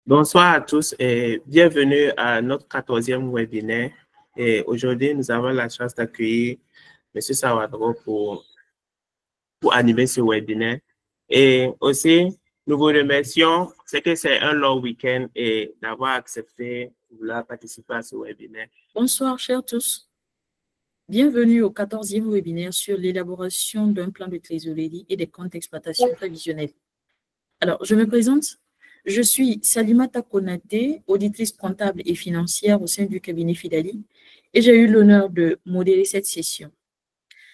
Bonsoir à tous et bienvenue à notre 14e webinaire. Et aujourd'hui, nous avons la chance d'accueillir M. Sawadro pour animer ce webinaire. Et aussi, nous vous remercions, c'est que c'est un long week-end et d'avoir accepté de vouloir participer à ce webinaire. Bonsoir, chers tous. Bienvenue au 14e webinaire sur l'élaboration d'un plan de trésorerie et des comptes d'exploitation prévisionnels. Alors, je me présente. Je suis Salimata Konaté, auditrice comptable et financière au sein du cabinet Fidali, et j'ai eu l'honneur de modérer cette session.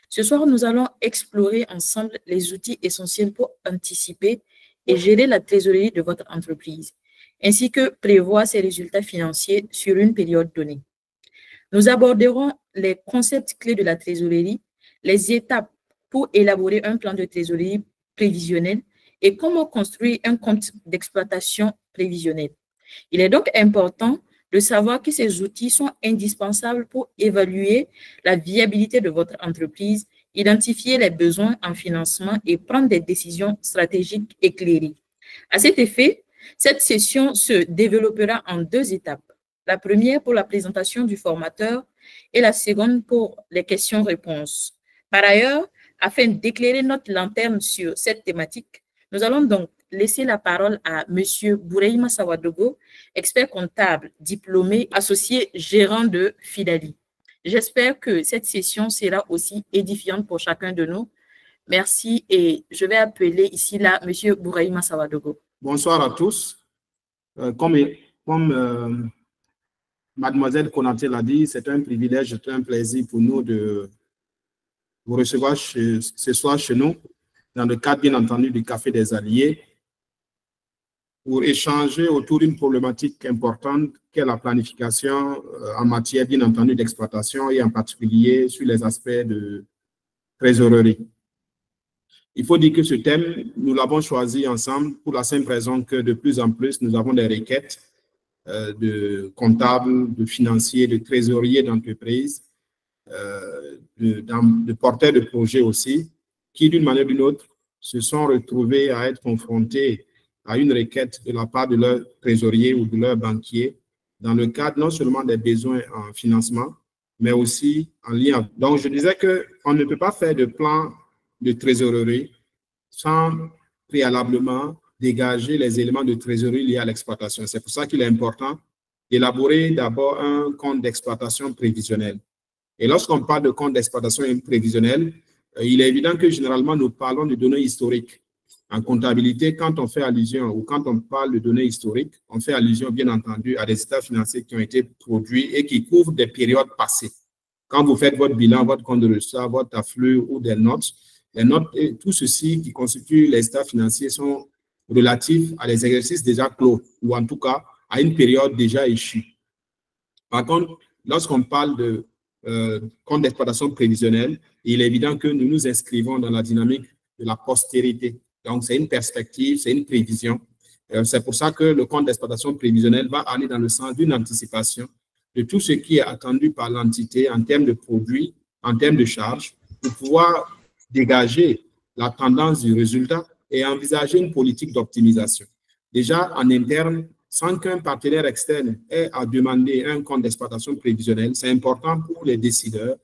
Ce soir, nous allons explorer ensemble les outils essentiels pour anticiper et gérer la trésorerie de votre entreprise, ainsi que prévoir ses résultats financiers sur une période donnée. Nous aborderons les concepts clés de la trésorerie, les étapes pour élaborer un plan de trésorerie prévisionnel et comment construire un compte d'exploitation prévisionnel. Il est donc important de savoir que ces outils sont indispensables pour évaluer la viabilité de votre entreprise, identifier les besoins en financement et prendre des décisions stratégiques éclairées. À cet effet, cette session se développera en deux étapes. La première pour la présentation du formateur et la seconde pour les questions-réponses. Par ailleurs, afin d'éclairer notre lanterne sur cette thématique, nous allons donc laisser la parole à M. Bouraïma Sawadogo, expert comptable, diplômé, associé gérant de Fidali. J'espère que cette session sera aussi édifiante pour chacun de nous. Merci et je vais appeler ici là M. Bouraïma Sawadogo. Bonsoir à tous. Comme Mademoiselle Konaté l'a dit, c'est un privilège, c'est un plaisir pour nous de vous recevoir ce soir chez nous, dans le cadre, bien entendu, du Café des Alliés, pour échanger autour d'une problématique importante qu'est la planification en matière, bien entendu, d'exploitation et en particulier sur les aspects de trésorerie. Il faut dire que ce thème, nous l'avons choisi ensemble pour la simple raison que de plus en plus, nous avons des requêtes de comptables, de financiers, de trésoriers d'entreprises, de porteurs de projets aussi, qui d'une manière ou d'une autre se sont retrouvés à être confrontés à une requête de la part de leur trésorier ou de leur banquier dans le cadre non seulement des besoins en financement, mais aussi en lien. Donc, je disais qu'on ne peut pas faire de plan de trésorerie sans préalablement dégager les éléments de trésorerie liés à l'exploitation. C'est pour ça qu'il est important d'élaborer d'abord un compte d'exploitation prévisionnel. Et lorsqu'on parle de compte d'exploitation prévisionnel, il est évident que généralement, nous parlons de données historiques. En comptabilité, quand on fait allusion ou quand on parle de données historiques, on fait allusion, bien entendu, à des états financiers qui ont été produits et qui couvrent des périodes passées. Quand vous faites votre bilan, votre compte de résultat, votre afflux ou des notes, les notes et tout ceci qui constitue les états financiers sont relatifs à des exercices déjà clos ou en tout cas à une période déjà échue. Par contre, lorsqu'on parle de compte d'exploitation prévisionnelle, il est évident que nous nous inscrivons dans la dynamique de la postérité. Donc, c'est une perspective, c'est une prévision. C'est pour ça que le compte d'exploitation prévisionnelle va aller dans le sens d'une anticipation de tout ce qui est attendu par l'entité en termes de produits, en termes de charges, pour pouvoir dégager la tendance du résultat et envisager une politique d'optimisation. Déjà, en interne, sans qu'un partenaire externe ait à demander un compte d'exploitation prévisionnel, c'est important pour les décideurs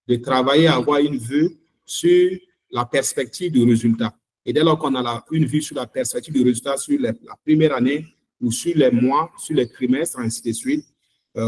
de travailler à avoir une vue sur la perspective du résultat. Et dès lors qu'on a une vue sur la perspective du résultat sur la première année ou sur les mois, sur les trimestres, ainsi de suite,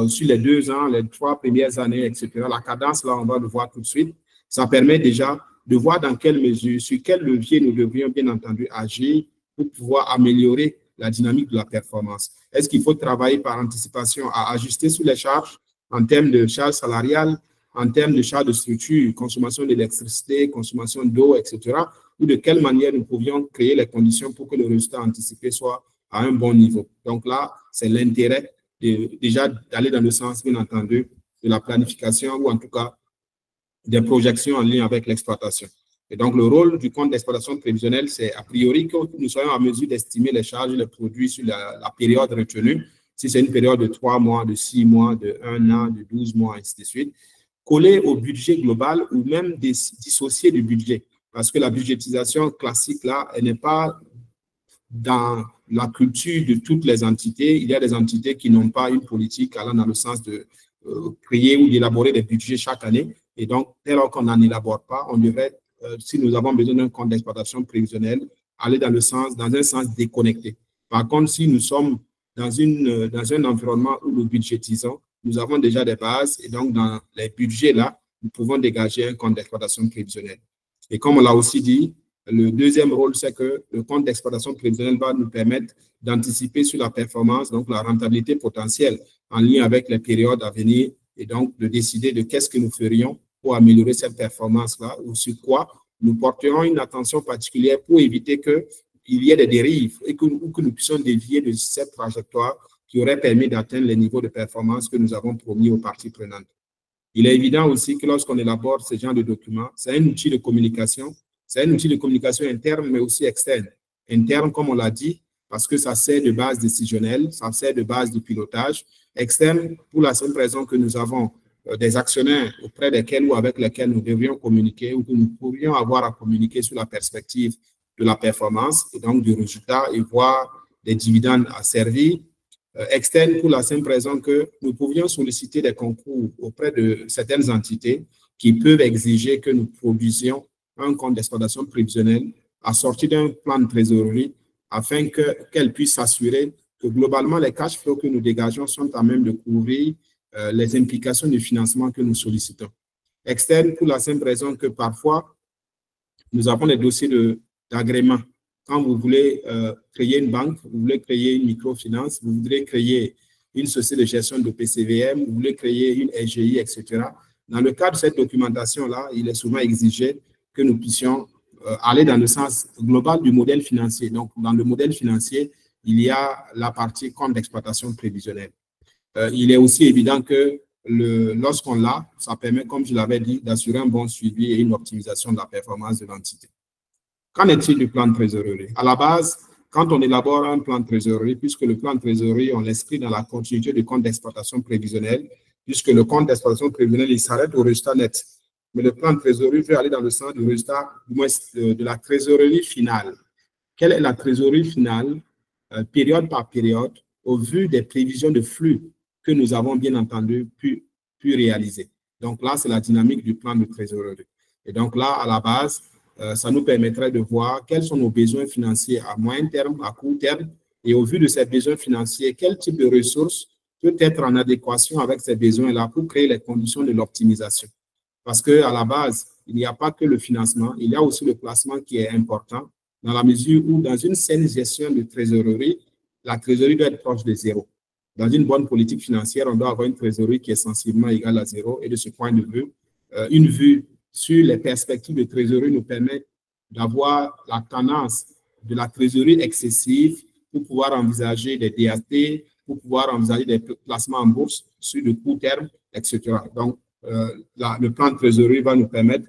sur les 2 ans, les 3 premières années, etc., la cadence, là, on va le voir tout de suite. Ça permet déjà de voir dans quelle mesure, sur quel levier nous devrions bien entendu agir pour pouvoir améliorer la dynamique de la performance. Est-ce qu'il faut travailler par anticipation à ajuster sur les charges en termes de charges salariales, en termes de charges de structure, consommation d'électricité, consommation d'eau, etc., ou de quelle manière nous pouvions créer les conditions pour que le résultat anticipé soit à un bon niveau. Donc là, c'est l'intérêt déjà d'aller dans le sens, bien entendu, de la planification ou en tout cas des projections en lien avec l'exploitation. Et donc, le rôle du compte d'exploitation prévisionnelle, c'est a priori que nous soyons en mesure d'estimer les charges et les produits sur la période retenue, si c'est une période de 3 mois, de 6 mois, de 1 an, de 12 mois, ainsi de suite, coller au budget global ou même dissocier du budget. Parce que la budgétisation classique, là, elle n'est pas dans la culture de toutes les entités, il y a des entités qui n'ont pas une politique allant dans le sens de créer ou d'élaborer des budgets chaque année. Et donc, dès lors qu'on n'en élabore pas, on devrait, si nous avons besoin d'un compte d'exploitation prévisionnelle, aller dans un sens déconnecté. Par contre, si nous sommes dans un environnement où nous budgétisons, nous avons déjà des bases et donc dans les budgets-là, nous pouvons dégager un compte d'exploitation prévisionnelle. Et comme on l'a aussi dit, le deuxième rôle, c'est que le compte d'exploitation prévisionnelle va nous permettre d'anticiper sur la performance, donc la rentabilité potentielle en lien avec les périodes à venir et donc de décider de qu'est-ce que nous ferions pour améliorer cette performance-là ou sur quoi nous porterons une attention particulière pour éviter qu'il y ait des dérives et que nous puissions dévier de cette trajectoire qui aurait permis d'atteindre les niveaux de performance que nous avons promis aux parties prenantes. Il est évident aussi que lorsqu'on élabore ce genre de documents, c'est un outil de communication. C'est un outil de communication interne, mais aussi externe. Interne, comme on l'a dit, parce que ça sert de base décisionnelle, ça sert de base de pilotage. Externe, pour la simple raison que nous avons des actionnaires auprès desquels ou avec lesquels nous devrions communiquer ou que nous pourrions avoir à communiquer sur la perspective de la performance et donc du résultat et voir des dividendes à servir. Externe pour la simple raison que nous pouvions solliciter des concours auprès de certaines entités qui peuvent exiger que nous produisions un compte d'exploitation prévisionnelle assorti d'un plan de trésorerie afin qu'elle puisse s'assurer que globalement les cash flows que nous dégageons sont à même de couvrir les implications du financement que nous sollicitons. Externe pour la simple raison que parfois nous avons des dossiers d'agrément. Quand vous voulez créer une banque, vous voulez créer une microfinance, vous voulez créer une société de gestion de PCVM, vous voulez créer une SGI, etc. Dans le cadre de cette documentation-là, il est souvent exigé que nous puissions aller dans le sens global du modèle financier. Donc, dans le modèle financier, il y a la partie compte d'exploitation prévisionnelle. Il est aussi évident que lorsqu'on l'a, ça permet, comme je l'avais dit, d'assurer un bon suivi et une optimisation de la performance de l'entité. Qu'en est-il du plan de trésorerie? À la base, quand on élabore un plan de trésorerie, puisque le plan de trésorerie, on l'inscrit dans la continuité du compte d'exploitation prévisionnelle, puisque le compte d'exploitation prévisionnelle, il s'arrête au résultat net. Mais le plan de trésorerie veut aller dans le sens du résultat, du moins de la trésorerie finale. Quelle est la trésorerie finale, période par période, au vu des prévisions de flux que nous avons bien entendu pu réaliser? Donc là, c'est la dynamique du plan de trésorerie. Et donc là, à la base, ça nous permettrait de voir quels sont nos besoins financiers à moyen terme, à court terme, et au vu de ces besoins financiers, quel type de ressources peut être en adéquation avec ces besoins-là pour créer les conditions de l'optimisation. Parce qu'à la base, il n'y a pas que le financement, il y a aussi le placement qui est important, dans la mesure où dans une saine gestion de trésorerie, la trésorerie doit être proche de zéro. Dans une bonne politique financière, on doit avoir une trésorerie qui est sensiblement égale à zéro. Et de ce point de vue, une vue sur les perspectives de trésorerie nous permet d'avoir la tendance de la trésorerie excessive pour pouvoir envisager des DAT, pour pouvoir envisager des placements en bourse sur le court terme, etc. Donc, le plan de trésorerie va nous permettre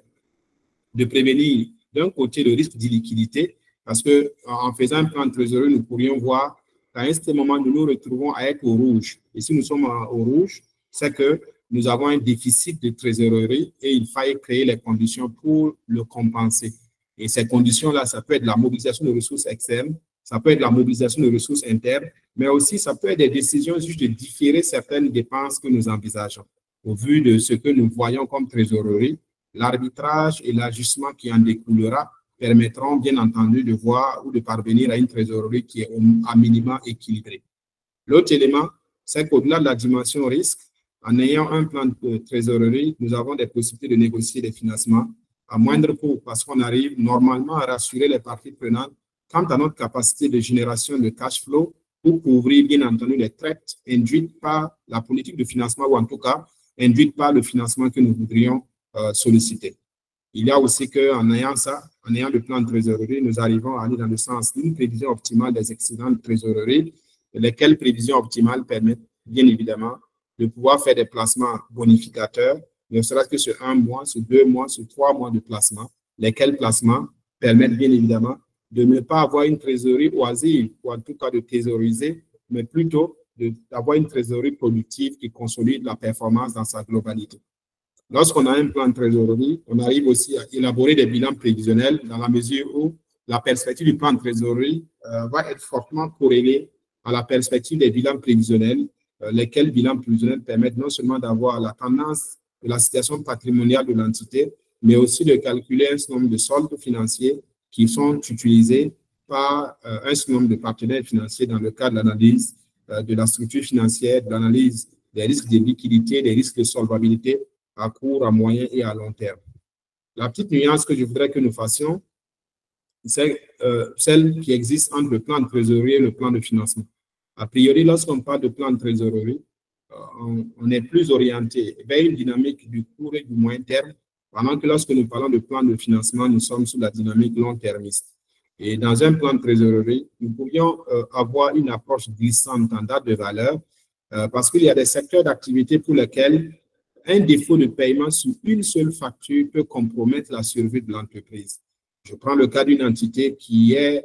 de prévenir d'un côté le risque d'illiquidité, parce qu'en faisant un plan de trésorerie, nous pourrions voir qu'à un certain moment, nous nous retrouvons à être au rouge. Et si nous sommes au rouge, c'est que nous avons un déficit de trésorerie et il faille créer les conditions pour le compenser. Et ces conditions-là, ça peut être la mobilisation de ressources externes, ça peut être la mobilisation de ressources internes, mais aussi ça peut être des décisions juste de différer certaines dépenses que nous envisageons. Au vu de ce que nous voyons comme trésorerie, l'arbitrage et l'ajustement qui en découlera permettront bien entendu de voir ou de parvenir à une trésorerie qui est à minima équilibrée. L'autre élément, c'est qu'au-delà de la dimension risque, en ayant un plan de trésorerie, nous avons des possibilités de négocier des financements à moindre coût parce qu'on arrive normalement à rassurer les parties prenantes quant à notre capacité de génération de cash flow pour couvrir bien entendu les traites induites par la politique de financement ou en tout cas induites par le financement que nous voudrions solliciter. Il y a aussi qu'en ayant ça, en ayant le plan de trésorerie, nous arrivons à aller dans le sens d'une prévision optimale des excédents de trésorerie, lesquelles prévisions optimales permettent bien évidemment de pouvoir faire des placements bonificateurs, ne serait-ce que sur 1 mois, sur 2 mois, sur 3 mois de placement, lesquels placements permettent bien évidemment de ne pas avoir une trésorerie oisive, ou en tout cas de thésauriser, mais plutôt d'avoir une trésorerie productive qui consolide la performance dans sa globalité. Lorsqu'on a un plan de trésorerie, on arrive aussi à élaborer des bilans prévisionnels dans la mesure où la perspective du plan de trésorerie va être fortement corrélée à la perspective des bilans prévisionnels, lesquels bilans prévisionnels permettent non seulement d'avoir la tendance de la situation patrimoniale de l'entité, mais aussi de calculer un certain nombre de soldes financiers qui sont utilisés par un certain nombre de partenaires financiers dans le cadre de l'analyse de la structure financière, de l'analyse des risques de liquidité, des risques de solvabilité à court, à moyen et à long terme. La petite nuance que je voudrais que nous fassions, c'est celle qui existe entre le plan de trésorerie et le plan de financement. A priori, lorsqu'on parle de plan de trésorerie, on est plus orienté vers une dynamique du court et du moyen terme, pendant que lorsque nous parlons de plan de financement, nous sommes sous la dynamique long-termiste. Et dans un plan de trésorerie, nous pourrions avoir une approche glissante en date de valeur, parce qu'il y a des secteurs d'activité pour lesquels un défaut de paiement sur une seule facture peut compromettre la survie de l'entreprise. Je prends le cas d'une entité qui est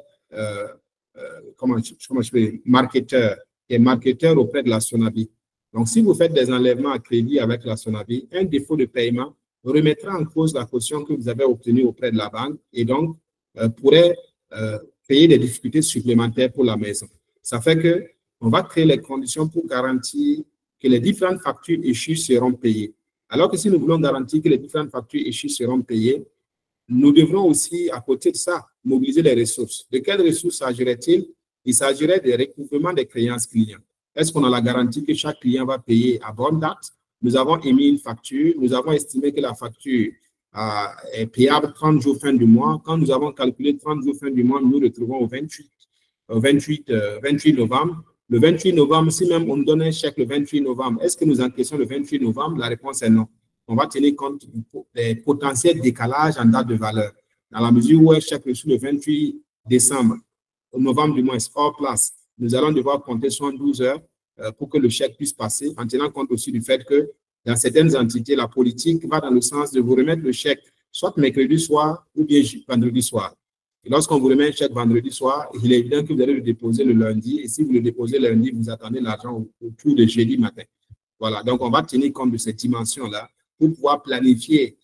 marketeur auprès de la Sonabi. Donc, si vous faites des enlèvements à crédit avec la Sonabi, un défaut de paiement remettra en cause la caution que vous avez obtenue auprès de la banque et donc pourrait créer des difficultés supplémentaires pour la maison. Ça fait qu'on va créer les conditions pour garantir que les différentes factures échues seront payées. Alors que si nous voulons garantir que les différentes factures échues seront payées, nous devrons aussi, à côté de ça, mobiliser les ressources. De quelles ressources s'agirait-il? Il s'agirait de recouvrement des créances clients. Est-ce qu'on a la garantie que chaque client va payer à bonne date? Nous avons émis une facture, nous avons estimé que la facture est payable 30 jours fin du mois. Quand nous avons calculé 30 jours fin du mois, nous nous retrouvons au 28 novembre. Le 28 novembre, si même on nous donne un chèque le 28 novembre, est-ce que nous encaissons le 28 novembre? La réponse est non. On va tenir compte des potentiels décalages en date de valeur. Dans la mesure où un chèque reçu le 28 décembre, au novembre du mois, hors place, nous allons devoir compter 72 heures pour que le chèque puisse passer, en tenant compte aussi du fait que dans certaines entités, la politique va dans le sens de vous remettre le chèque soit mercredi soir ou bien vendredi soir. Et lorsqu'on vous remet un chèque vendredi soir, il est évident que vous allez le déposer le lundi. Et si vous le déposez lundi, vous attendez l'argent autour de jeudi matin. Voilà, donc on va tenir compte de cette dimension-là pour pouvoir planifier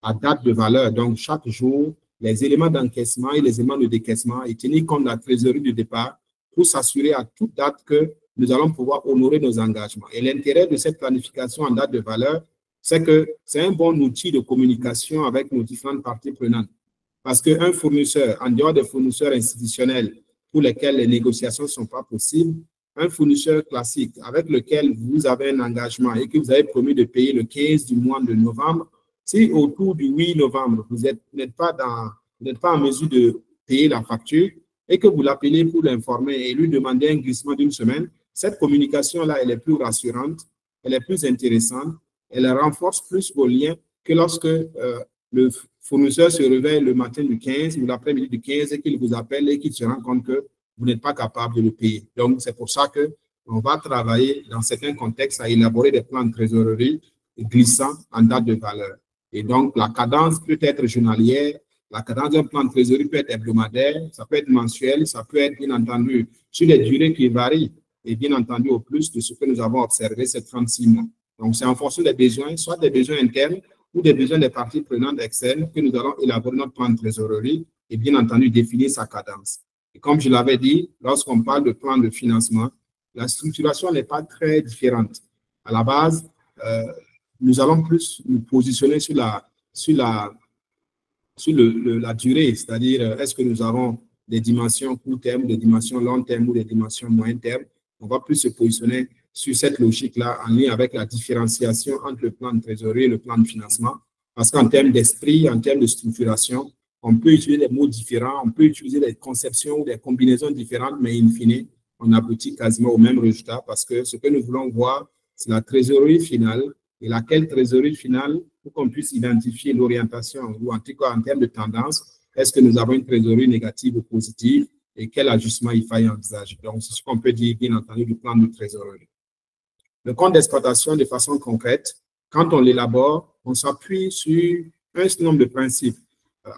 à date de valeur, donc chaque jour, les éléments d'encaissement et les éléments de décaissement et tenir compte de la trésorerie de départ pour s'assurer à toute date que nous allons pouvoir honorer nos engagements. Et l'intérêt de cette planification en date de valeur, c'est que c'est un bon outil de communication avec nos différentes parties prenantes. Parce qu'un fournisseur, en dehors des fournisseurs institutionnels pour lesquels les négociations ne sont pas possibles, un fournisseur classique avec lequel vous avez un engagement et que vous avez promis de payer le 15 du mois de novembre, si autour du 8 novembre, vous n'êtes pas en mesure de payer la facture et que vous l'appelez pour l'informer et lui demander un glissement d'une semaine, cette communication-là, elle est plus rassurante, elle est plus intéressante, elle renforce plus vos liens que lorsque le fournisseur se réveille le matin du 15 ou l'après-midi du 15 et qu'il vous appelle et qu'il se rend compte que vous n'êtes pas capable de le payer. Donc, c'est pour ça qu'on va travailler dans certains contextes à élaborer des plans de trésorerie glissants en date de valeur. Et donc, la cadence peut être journalière, la cadence d'un plan de trésorerie peut être hebdomadaire, ça peut être mensuel, ça peut être, bien entendu, sur des durées qui varient et bien entendu au plus de ce que nous avons observé ces 36 mois. Donc, c'est en fonction des besoins, soit des besoins internes ou des besoins des parties prenantes externes que nous allons élaborer notre plan de trésorerie et bien entendu définir sa cadence. Et comme je l'avais dit, lorsqu'on parle de plan de financement, la structuration n'est pas très différente. À la base, nous allons plus nous positionner sur la durée, c'est-à-dire est-ce que nous avons des dimensions court terme, des dimensions long terme ou des dimensions moyen terme. On va plus se positionner sur cette logique-là en lien avec la différenciation entre le plan de trésorerie et le plan de financement. Parce qu'en termes d'esprit, en termes de structuration, on peut utiliser des mots différents, on peut utiliser des conceptions ou des combinaisons différentes, mais in fine, on aboutit quasiment au même résultat parce que ce que nous voulons voir, c'est la trésorerie finale et laquelle trésorerie finale pour qu'on puisse identifier l'orientation ou en tout cas en termes de tendance, est-ce que nous avons une trésorerie négative ou positive et quel ajustement il faille envisager. Donc, c'est ce qu'on peut dire, bien entendu, du plan de trésorerie. Le compte d'exploitation, de façon concrète, quand on l'élabore, on s'appuie sur un certain nombre de principes.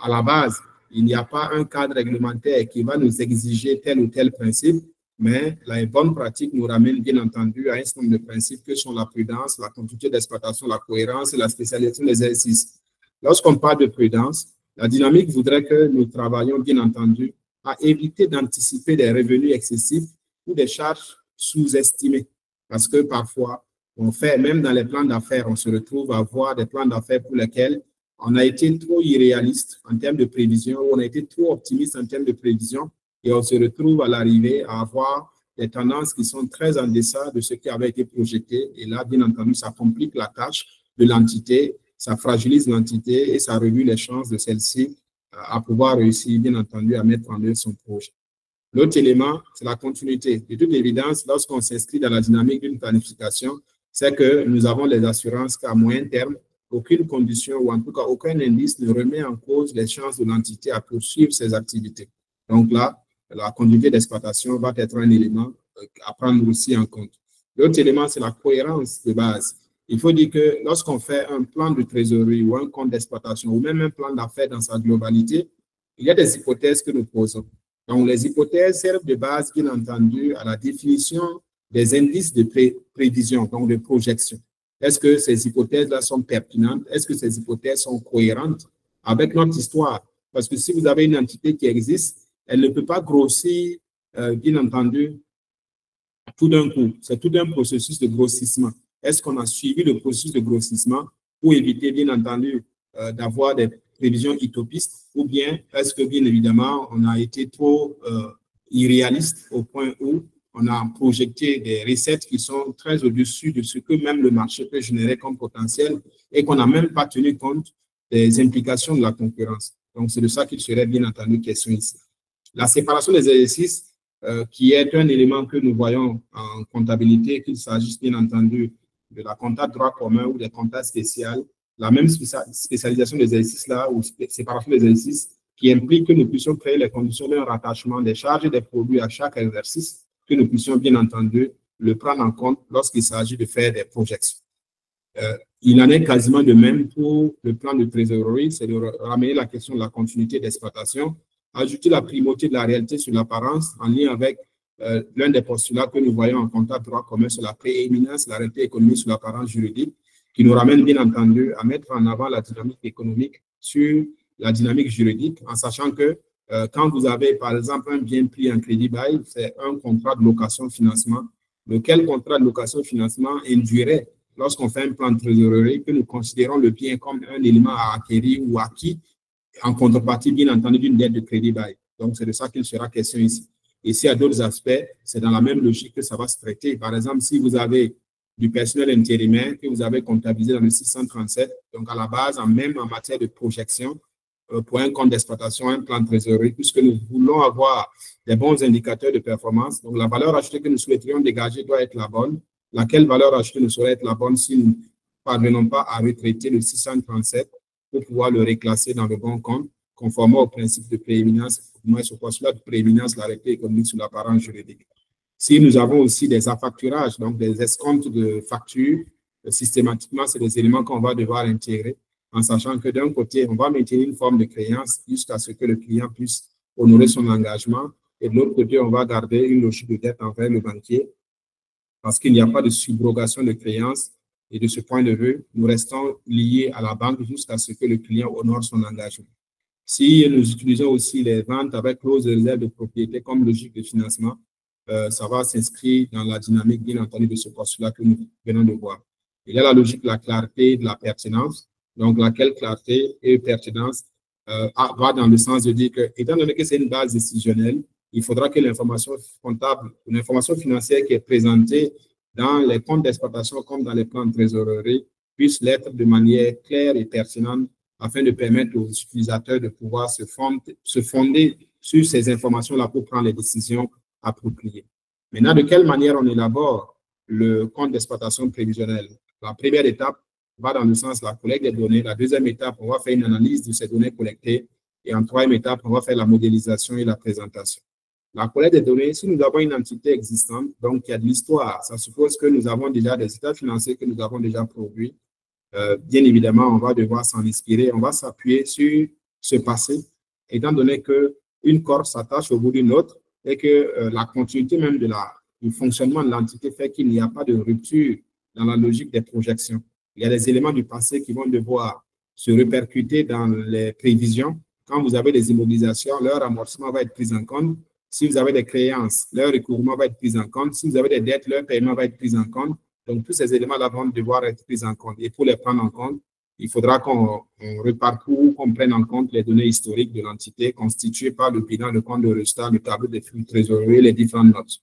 À la base, il n'y a pas un cadre réglementaire qui va nous exiger tel ou tel principe, mais la bonne pratique nous ramène bien entendu à un certain nombre de principes que sont la prudence, la continuité d'exploitation, la cohérence et la spécialisation des exercices. Lorsqu'on parle de prudence, La dynamique voudrait que nous travaillions, bien entendu, à éviter d'anticiper des revenus excessifs ou des charges sous-estimées. Parce que parfois, on fait, même dans les plans d'affaires, on se retrouve à avoir des plans d'affaires pour lesquels on a été trop irréaliste en termes de prévision, ou on a été trop optimiste en termes de prévision, et on se retrouve à l'arrivée à avoir des tendances qui sont très en deçà de ce qui avait été projeté. Et là, bien entendu, ça complique la tâche de l'entité, ça fragilise l'entité et ça réduit les chances de celle-ci à pouvoir réussir, bien entendu, à mettre en œuvre son projet. L'autre élément, c'est la continuité. De toute évidence, lorsqu'on s'inscrit dans la dynamique d'une planification, c'est que nous avons les assurances qu'à moyen terme, aucune condition ou en tout cas aucun indice ne remet en cause les chances de l'entité à poursuivre ses activités. Donc là, la continuité d'exploitation va être un élément à prendre aussi en compte. L'autre élément, c'est la cohérence de base. Il faut dire que lorsqu'on fait un plan de trésorerie ou un compte d'exploitation ou même un plan d'affaires dans sa globalité, il y a des hypothèses que nous posons. Donc, les hypothèses servent de base, bien entendu, à la définition des indices de prévision, donc de projection. Est-ce que ces hypothèses-là sont pertinentes? Est-ce que ces hypothèses sont cohérentes avec notre histoire? Parce que si vous avez une entité qui existe, elle ne peut pas grossir, bien entendu, tout d'un coup. C'est tout un processus de grossissement. Est-ce qu'on a suivi le processus de grossissement pour éviter, bien entendu, d'avoir des prévisions utopistes, ou bien est-ce que, bien évidemment, on a été trop irréaliste au point où on a projeté des recettes qui sont très au-dessus de ce que même le marché peut générer comme potentiel et qu'on n'a même pas tenu compte des implications de la concurrence. Donc, c'est de ça qu'il serait bien entendu question ici. La séparation des exercices, qui est un élément que nous voyons en comptabilité, qu'il s'agisse bien entendu de la compta de droit commun ou des comptas spéciales, la même spécialisation des exercices là, ou séparation des exercices, qui implique que nous puissions créer les conditions d'un rattachement des charges et des produits à chaque exercice, que nous puissions bien entendu le prendre en compte lorsqu'il s'agit de faire des projections. Il en est quasiment de même pour le plan de trésorerie, c'est de ramener la question de la continuité d'exploitation, ajouter la primauté de la réalité sur l'apparence en lien avec l'un des postulats que nous voyons en compta de droit commun sur la prééminence, la réalité économique sur l'apparence juridique, qui nous ramène bien entendu à mettre en avant la dynamique économique sur la dynamique juridique, en sachant que quand vous avez par exemple un bien pris en crédit bail, c'est un contrat de location-financement, lequel contrat de location-financement induirait, lorsqu'on fait un plan de trésorerie, que nous considérons le bien comme un élément à acquérir ou acquis, en contrepartie, bien entendu, d'une dette de crédit bail. Donc, c'est de ça qu'il sera question ici. Et s'il y a d'autres aspects, c'est dans la même logique que ça va se traiter. Par exemple, si vous avez du personnel intérimaire que vous avez comptabilisé dans le 637, donc à la base, même en matière de projection, pour un compte d'exploitation, un plan de trésorerie, puisque nous voulons avoir des bons indicateurs de performance. Donc, la valeur ajoutée que nous souhaiterions dégager doit être la bonne. Laquelle valeur ajoutée ne saurait être la bonne si nous ne parvenons pas à retraiter le 637 pour pouvoir le reclasser dans le bon compte, conformément au principe de prééminence, sur postulat de prééminence, la réalité économique sur l'apparence juridique. Si nous avons aussi des affacturages, donc des escomptes de factures, systématiquement, c'est des éléments qu'on va devoir intégrer, en sachant que d'un côté, on va maintenir une forme de créance jusqu'à ce que le client puisse honorer son engagement, et de l'autre côté, on va garder une logique de dette envers le banquier, parce qu'il n'y a pas de subrogation de créance. Et de ce point de vue, nous restons liés à la banque jusqu'à ce que le client honore son engagement. Si nous utilisons aussi les ventes avec clause de réserve de propriété comme logique de financement, ça va s'inscrire dans la dynamique, bien entendu, de ce postulat que nous venons de voir. Il y a la logique de la clarté et de la pertinence, donc laquelle clarté et pertinence va dans le sens de dire que, étant donné que c'est une base décisionnelle, il faudra que l'information comptable, l'information financière qui est présentée dans les comptes d'exploitation comme dans les plans de trésorerie puisse l'être de manière claire et pertinente afin de permettre aux utilisateurs de pouvoir se fonder sur ces informations-là pour prendre les décisions appropriées. Maintenant, de quelle manière on élabore le compte d'exploitation prévisionnel? La première étape va dans le sens de la collecte des données. La deuxième étape, on va faire une analyse de ces données collectées. Et en troisième étape, on va faire la modélisation et la présentation. La collecte des données, si nous avons une entité existante, donc il y a de l'histoire, ça suppose que nous avons déjà des états financiers que nous avons déjà produits. Bien évidemment, on va devoir s'en inspirer, on va s'appuyer sur ce passé, étant donné qu'une corde s'attache au bout d'une autre et que la continuité même du fonctionnement de l'entité fait qu'il n'y a pas de rupture dans la logique des projections. Il y a des éléments du passé qui vont devoir se répercuter dans les prévisions Quand vous avez des immobilisations, leur amortissement va être pris en compte. Si vous avez des créances, leur recouvrement va être pris en compte. Si vous avez des dettes, leur paiement va être pris en compte. Donc, tous ces éléments-là vont devoir être pris en compte. Et pour les prendre en compte, il faudra qu'on reparcourt, qu'on prenne en compte les données historiques de l'entité constituées par le bilan, le compte de résultat, le tableau des flux trésoriers, les différentes notes.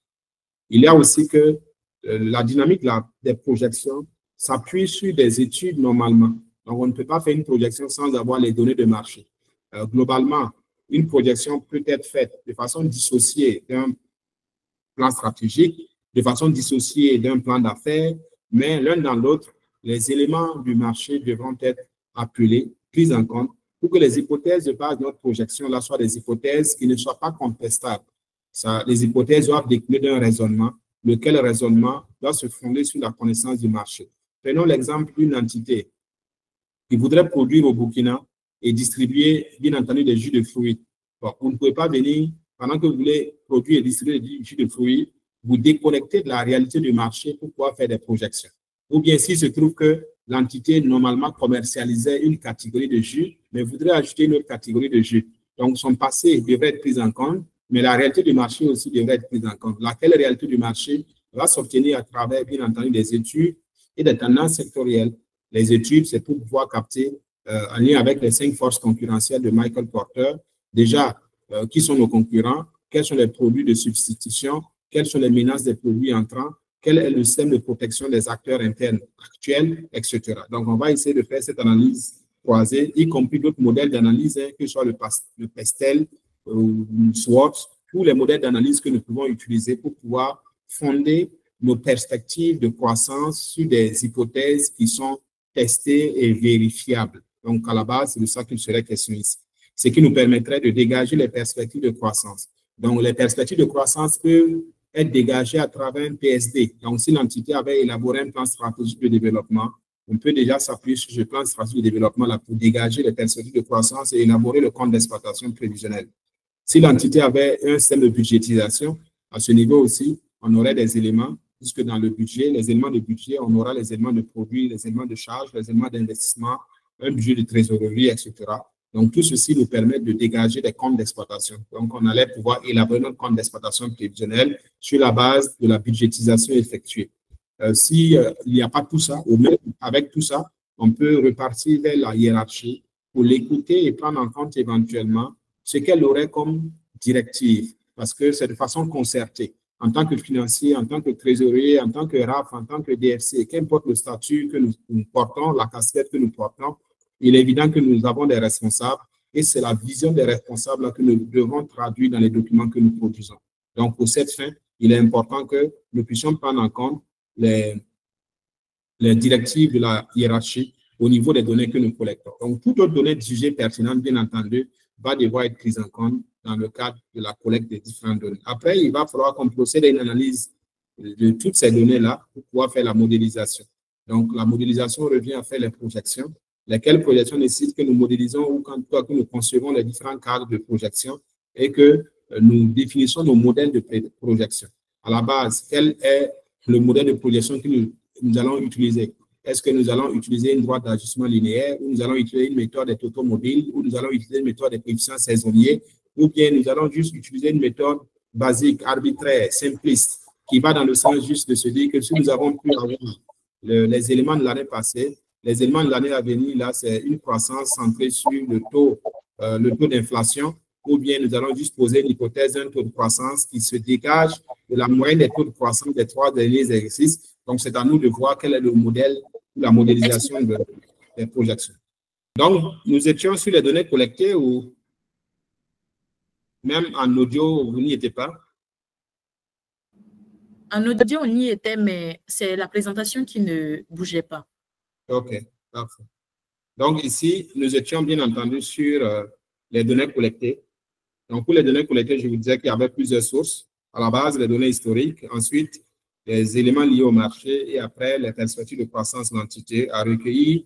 Il y a aussi que la dynamique des projections s'appuie sur des études normalement. Donc, on ne peut pas faire une projection sans avoir les données de marché. Globalement, une projection peut être faite de façon dissociée d'un plan stratégique, de façon dissociée d'un plan d'affaires, mais l'un dans l'autre, les éléments du marché devront être appelés, pris en compte, pour que les hypothèses de base de notre projection là soient des hypothèses qui ne soient pas contestables. Les hypothèses doivent découler d'un raisonnement, lequel raisonnement doit se fonder sur la connaissance du marché. Prenons l'exemple d'une entité qui voudrait produire au Burkina et distribuer, bien entendu, des jus de fruits. Bon, vous ne pouvez pas venir, pendant que vous voulez produire et distribuer des jus de fruits, vous déconnecter de la réalité du marché pour pouvoir faire des projections. Ou bien s'il se trouve que l'entité normalement commercialisait une catégorie de jus, mais voudrait ajouter une autre catégorie de jus. Donc, son passé devrait être pris en compte, mais la réalité du marché aussi devrait être prise en compte. Laquelle réalité du marché va s'obtenir à travers, bien entendu, des études et des tendances sectorielles. Les études, c'est pour pouvoir capter, en lien avec les 5 forces concurrentielles de Michael Porter, déjà, qui sont nos concurrents, quels sont les produits de substitution, quelles sont les menaces des produits entrants, quel est le système de protection des acteurs internes actuels, etc. Donc, on va essayer de faire cette analyse croisée, y compris d'autres modèles d'analyse, que ce soit le PESTEL, SWOT, tous les modèles d'analyse que nous pouvons utiliser pour pouvoir fonder nos perspectives de croissance sur des hypothèses qui sont testées et vérifiables. Donc, à la base, c'est de ça qu'il serait question ici. Ce qui nous permettrait de dégager les perspectives de croissance. Donc, les perspectives de croissance peuvent être dégagées à travers un PSD. Donc, si l'entité avait élaboré un plan stratégique de développement, on peut déjà s'appuyer sur ce plan stratégique de développement là pour dégager les perspectives de croissance et élaborer le compte d'exploitation prévisionnel. Si l'entité avait un système de budgétisation, à ce niveau aussi, on aurait des éléments, puisque dans le budget, les éléments de budget, on aura les éléments de produits, les éléments de charges, les éléments d'investissement, un budget de trésorerie, etc. Donc, tout ceci nous permet de dégager des comptes d'exploitation. Donc, on allait pouvoir élaborer notre compte d'exploitation prévisionnel sur la base de la budgétisation effectuée. S'il n'y a pas tout ça, ou même avec tout ça, on peut repartir vers la hiérarchie pour l'écouter et prendre en compte éventuellement ce qu'elle aurait comme directive, parce que c'est de façon concertée. En tant que financier, en tant que trésorier, en tant que RAF, en tant que DFC, qu'importe le statut que nous portons, la casquette que nous portons, il est évident que nous avons des responsables et c'est la vision des responsables que nous devons traduire dans les documents que nous produisons. Donc, pour cette fin, il est important que nous puissions prendre en compte les directives de la hiérarchie au niveau des données que nous collectons. Donc, toute autre donnée jugée pertinente, bien entendu, va devoir être prise en compte dans le cadre de la collecte des différentes données. Après, il va falloir qu'on procède à une analyse de toutes ces données-là pour pouvoir faire la modélisation. Donc, la modélisation revient à faire les projections. Lesquelles projections nécessitent que nous modélisons ou que nous concevons les différents cadres de projection et que nous définissons nos modèles de projection. À la base, quel est le modèle de projection que nous allons utiliser? Est-ce que nous allons utiliser une droite d'ajustement linéaire ou nous allons utiliser une méthode des totaux mobiles ou nous allons utiliser une méthode des coefficients saisonniers ou bien nous allons juste utiliser une méthode basique, arbitraire, simpliste qui va dans le sens juste de se dire que si nous avons pu avoir les éléments de l'année passée, les éléments de l'année à venir, là, c'est une croissance centrée sur le taux d'inflation, ou bien nous allons juste poser une hypothèse d'un taux de croissance qui se dégage de la moyenne des taux de croissance des 3 derniers exercices. Donc, c'est à nous de voir quel est le modèle ou la modélisation des projections. Donc, nous étions sur les données collectées ou même en audio, vous n'y étiez pas? En audio, on y était, mais c'est la présentation qui ne bougeait pas. OK, parfait. Donc, ici, nous étions bien entendu sur les données collectées. Donc, pour les données collectées, je vous disais qu'il y avait plusieurs sources. À la base, les données historiques. Ensuite, les éléments liés au marché. Et après, les perspectives de croissance de l'entité à recueillir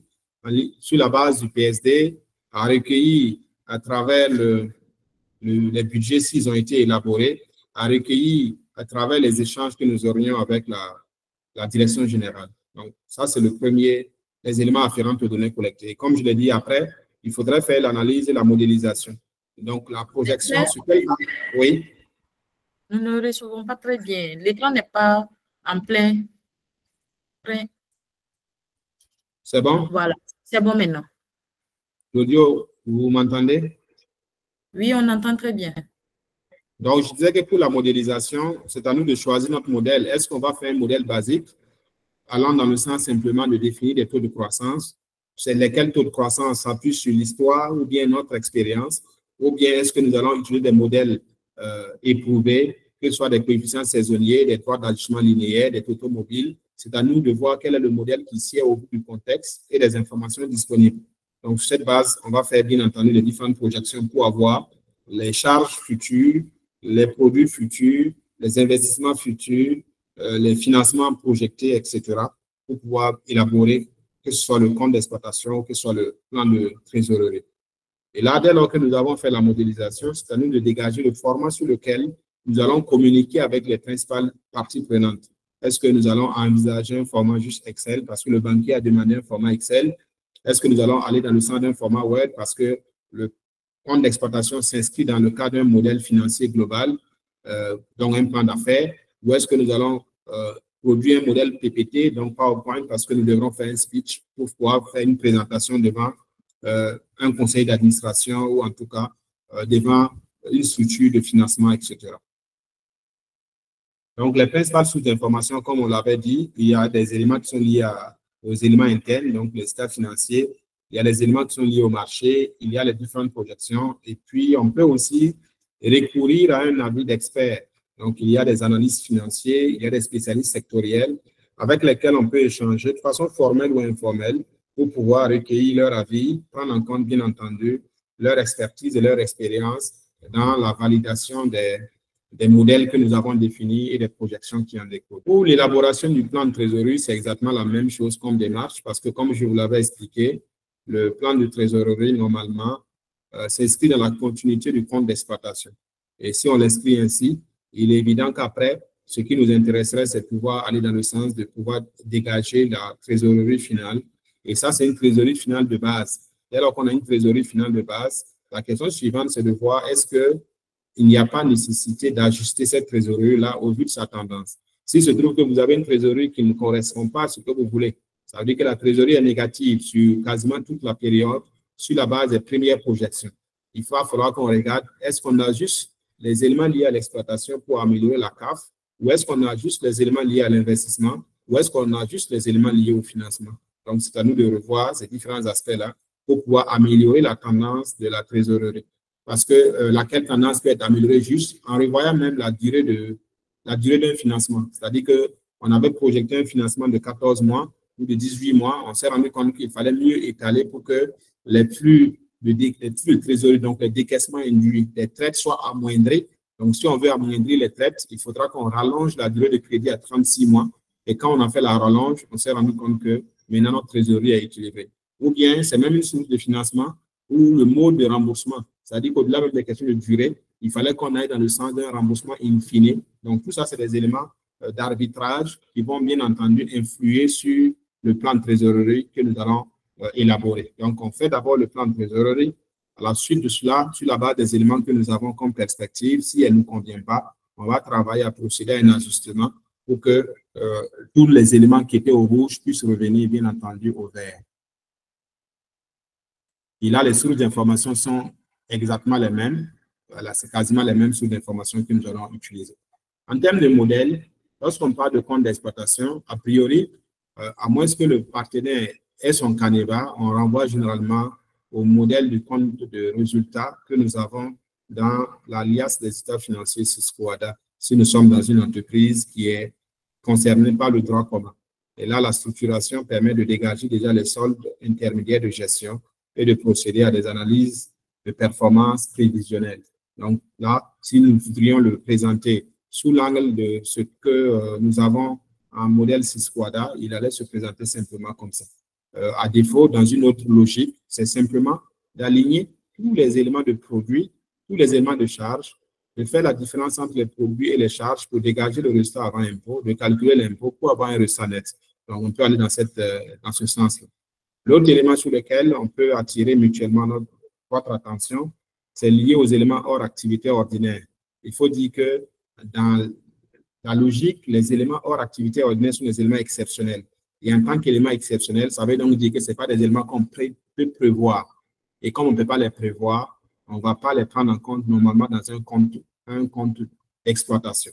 sur la base du PSD, à recueillir à travers les budgets s'ils ont été élaborés, à recueillir à travers les échanges que nous aurions avec la direction générale. Donc, ça, c'est le premier, les éléments afférents aux données collectées. Et comme je l'ai dit après, il faudrait faire l'analyse et la modélisation. Donc, la projection sur quel... Oui. Nous ne recevons pas très bien. L'écran n'est pas en plein. C'est bon? Voilà, c'est bon maintenant. L'audio, vous m'entendez? Oui, on entend très bien. Donc, je disais que pour la modélisation, c'est à nous de choisir notre modèle. Est-ce qu'on va faire un modèle basique, allant dans le sens simplement de définir des taux de croissance? C'est lesquels taux de croissance s'appuient sur l'histoire ou bien notre expérience? Ou bien est-ce que nous allons utiliser des modèles éprouvés, que ce soit des coefficients saisonniers, des droits d'ajustement linéaires, des taux mobiles? C'est à nous de voir quel est le modèle qui sied au bout du contexte et des informations disponibles. Donc, sur cette base, on va faire bien entendu les différentes projections pour avoir les charges futures, les produits futurs, les investissements futurs, les financements projetés, etc., pour pouvoir élaborer que ce soit le compte d'exploitation, que ce soit le plan de trésorerie. Et là, dès lors que nous avons fait la modélisation, c'est à nous de dégager le format sur lequel nous allons communiquer avec les principales parties prenantes. Est-ce que nous allons envisager un format juste Excel parce que le banquier a demandé un format Excel? Est-ce que nous allons aller dans le sens d'un format Word parce que le compte d'exploitation s'inscrit dans le cadre d'un modèle financier global, donc un plan d'affaires? Ou est-ce que nous allons produire un modèle PPT, donc PowerPoint, parce que nous devrons faire un speech pour pouvoir faire une présentation devant un conseil d'administration ou en tout cas devant une structure de financement, etc. Donc, les principales sources d'information, comme on l'avait dit, il y a des éléments qui sont liés aux éléments internes, donc les états financiers. Il y a les éléments qui sont liés au marché, il y a les différentes projections. Et puis, on peut aussi recourir à un avis d'experts. Donc, il y a des analystes financiers, il y a des spécialistes sectoriels avec lesquels on peut échanger de façon formelle ou informelle pour pouvoir recueillir leur avis, prendre en compte, bien entendu, leur expertise et leur expérience dans la validation des modèles que nous avons définis et des projections qui en découlent. Pour l'élaboration du plan de trésorerie, c'est exactement la même chose comme démarche parce que, comme je vous l'avais expliqué, le plan de trésorerie, normalement, s'inscrit dans la continuité du compte d'exploitation. Et si on l'inscrit ainsi, il est évident qu'après, ce qui nous intéresserait, c'est de pouvoir aller dans le sens de pouvoir dégager la trésorerie finale. Et ça, c'est une trésorerie finale de base. Dès lors qu'on a une trésorerie finale de base, la question suivante, c'est de voir est-ce qu'il n'y a pas nécessité d'ajuster cette trésorerie-là au vu de sa tendance. S'il se trouve que vous avez une trésorerie qui ne correspond pas à ce que vous voulez, ça veut dire que la trésorerie est négative sur quasiment toute la période, sur la base des premières projections. Il va falloir qu'on regarde, est-ce qu'on a juste les éléments liés à l'exploitation pour améliorer la CAF, ou est-ce qu'on a juste les éléments liés à l'investissement, ou est-ce qu'on a juste les éléments liés au financement? Donc, c'est à nous de revoir ces différents aspects-là pour pouvoir améliorer la tendance de la trésorerie. Parce que laquelle tendance peut être améliorée juste en revoyant même la durée d'un financement. C'est-à-dire qu'on avait projeté un financement de 14 mois ou de 18 mois. On s'est rendu compte qu'il fallait mieux étaler pour que les flux de trésorerie, donc les décaissements induits, les traites soient amoindris. Donc, si on veut amoindrir les traites, il faudra qu'on rallonge la durée de crédit à 36 mois. Et quand on a fait la rallonge, on s'est rendu compte que maintenant notre trésorerie est équilibrée. Ou bien, c'est même une source de financement ou le mode de remboursement. C'est-à-dire qu'au-delà même des questions de durée, il fallait qu'on aille dans le sens d'un remboursement in fine. Donc, tout ça, c'est des éléments d'arbitrage qui vont bien entendu influer sur le plan de trésorerie que nous allons élaborer. Donc, on fait d'abord le plan de trésorerie. À la suite de cela, sur la base des éléments que nous avons comme perspective, si elle ne nous convient pas, on va travailler à procéder à un ajustement pour que tous les éléments qui étaient au rouge puissent revenir, bien entendu, au vert. Et là, les sources d'information sont exactement les mêmes. Voilà, c'est quasiment les mêmes sources d'information que nous allons utiliser. En termes de modèle, lorsqu'on parle de compte d'exploitation, a priori, à moins que le partenaire ait son canevas, on renvoie généralement au modèle du compte de résultat que nous avons dans l'alias des états financiers SISCOADA, si nous sommes dans une entreprise qui est concernée par le droit commun. Et là, la structuration permet de dégager déjà les soldes intermédiaires de gestion et de procéder à des analyses de performance prévisionnelles. Donc là, si nous voudrions le présenter sous l'angle de ce que nous avons en modèle SISCOADA, il allait se présenter simplement comme ça. À défaut, dans une autre logique, c'est simplement d'aligner tous les éléments de produit, tous les éléments de charge, de faire la différence entre les produits et les charges pour dégager le résultat avant impôt, de calculer l'impôt pour avoir un résultat net. Donc, on peut aller dans ce sens-là. L'autre élément sur lequel on peut attirer mutuellement votre attention, c'est lié aux éléments hors activité ordinaire. Il faut dire que dans la logique, les éléments hors activité ordinaire sont des éléments exceptionnels. Et en tant qu'éléments exceptionnels, ça veut donc dire que ce pas des éléments qu'on peut prévoir. Et comme on ne peut pas les prévoir, on ne va pas les prendre en compte normalement dans un compte d'exploitation.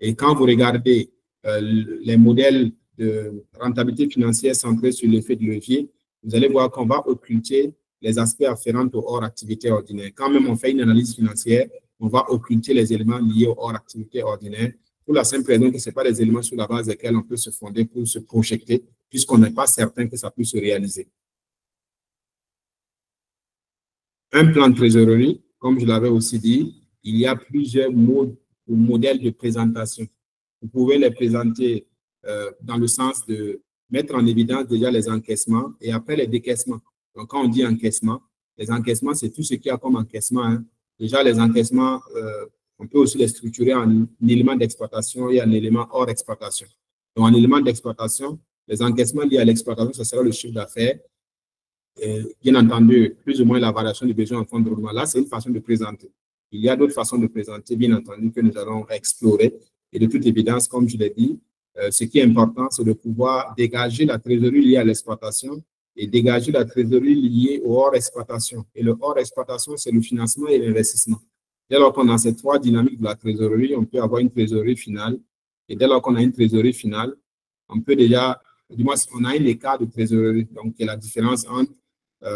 Et quand vous regardez les modèles de rentabilité financière centrés sur l'effet de levier, vous allez voir qu'on va occulter les aspects afférents aux hors activité ordinaire. Quand même on fait une analyse financière, on va occulter les éléments liés aux hors activité ordinaire pour la simple raison que ce pas des éléments sur la base desquels on peut se fonder pour se projeter, puisqu'on n'est pas certain que ça puisse se réaliser. Un plan de trésorerie, comme je l'avais aussi dit, il y a plusieurs modes ou modèles de présentation. Vous pouvez les présenter dans le sens de mettre en évidence déjà les encaissements et après les décaissements. Donc, quand on dit encaissement, les encaissements, c'est tout ce qu'il y a comme encaissement. Hein. Déjà, les encaissements, on peut aussi les structurer en éléments d'exploitation et en éléments hors exploitation. Donc, en éléments d'exploitation, les encaissements liés à l'exploitation, ce sera le chiffre d'affaires. Bien entendu, plus ou moins la variation du besoin en fonds de roulement. Là, c'est une façon de présenter. Il y a d'autres façons de présenter, bien entendu, que nous allons explorer. Et de toute évidence, comme je l'ai dit, ce qui est important, c'est de pouvoir dégager la trésorerie liée à l'exploitation et dégager la trésorerie liée au hors exploitation. Et le hors exploitation, c'est le financement et l'investissement. Dès lors qu'on a ces trois dynamiques de la trésorerie, on peut avoir une trésorerie finale. Et dès lors qu'on a une trésorerie finale, on peut déjà, du moins, on a un écart de trésorerie. Donc, il y a la différence entre,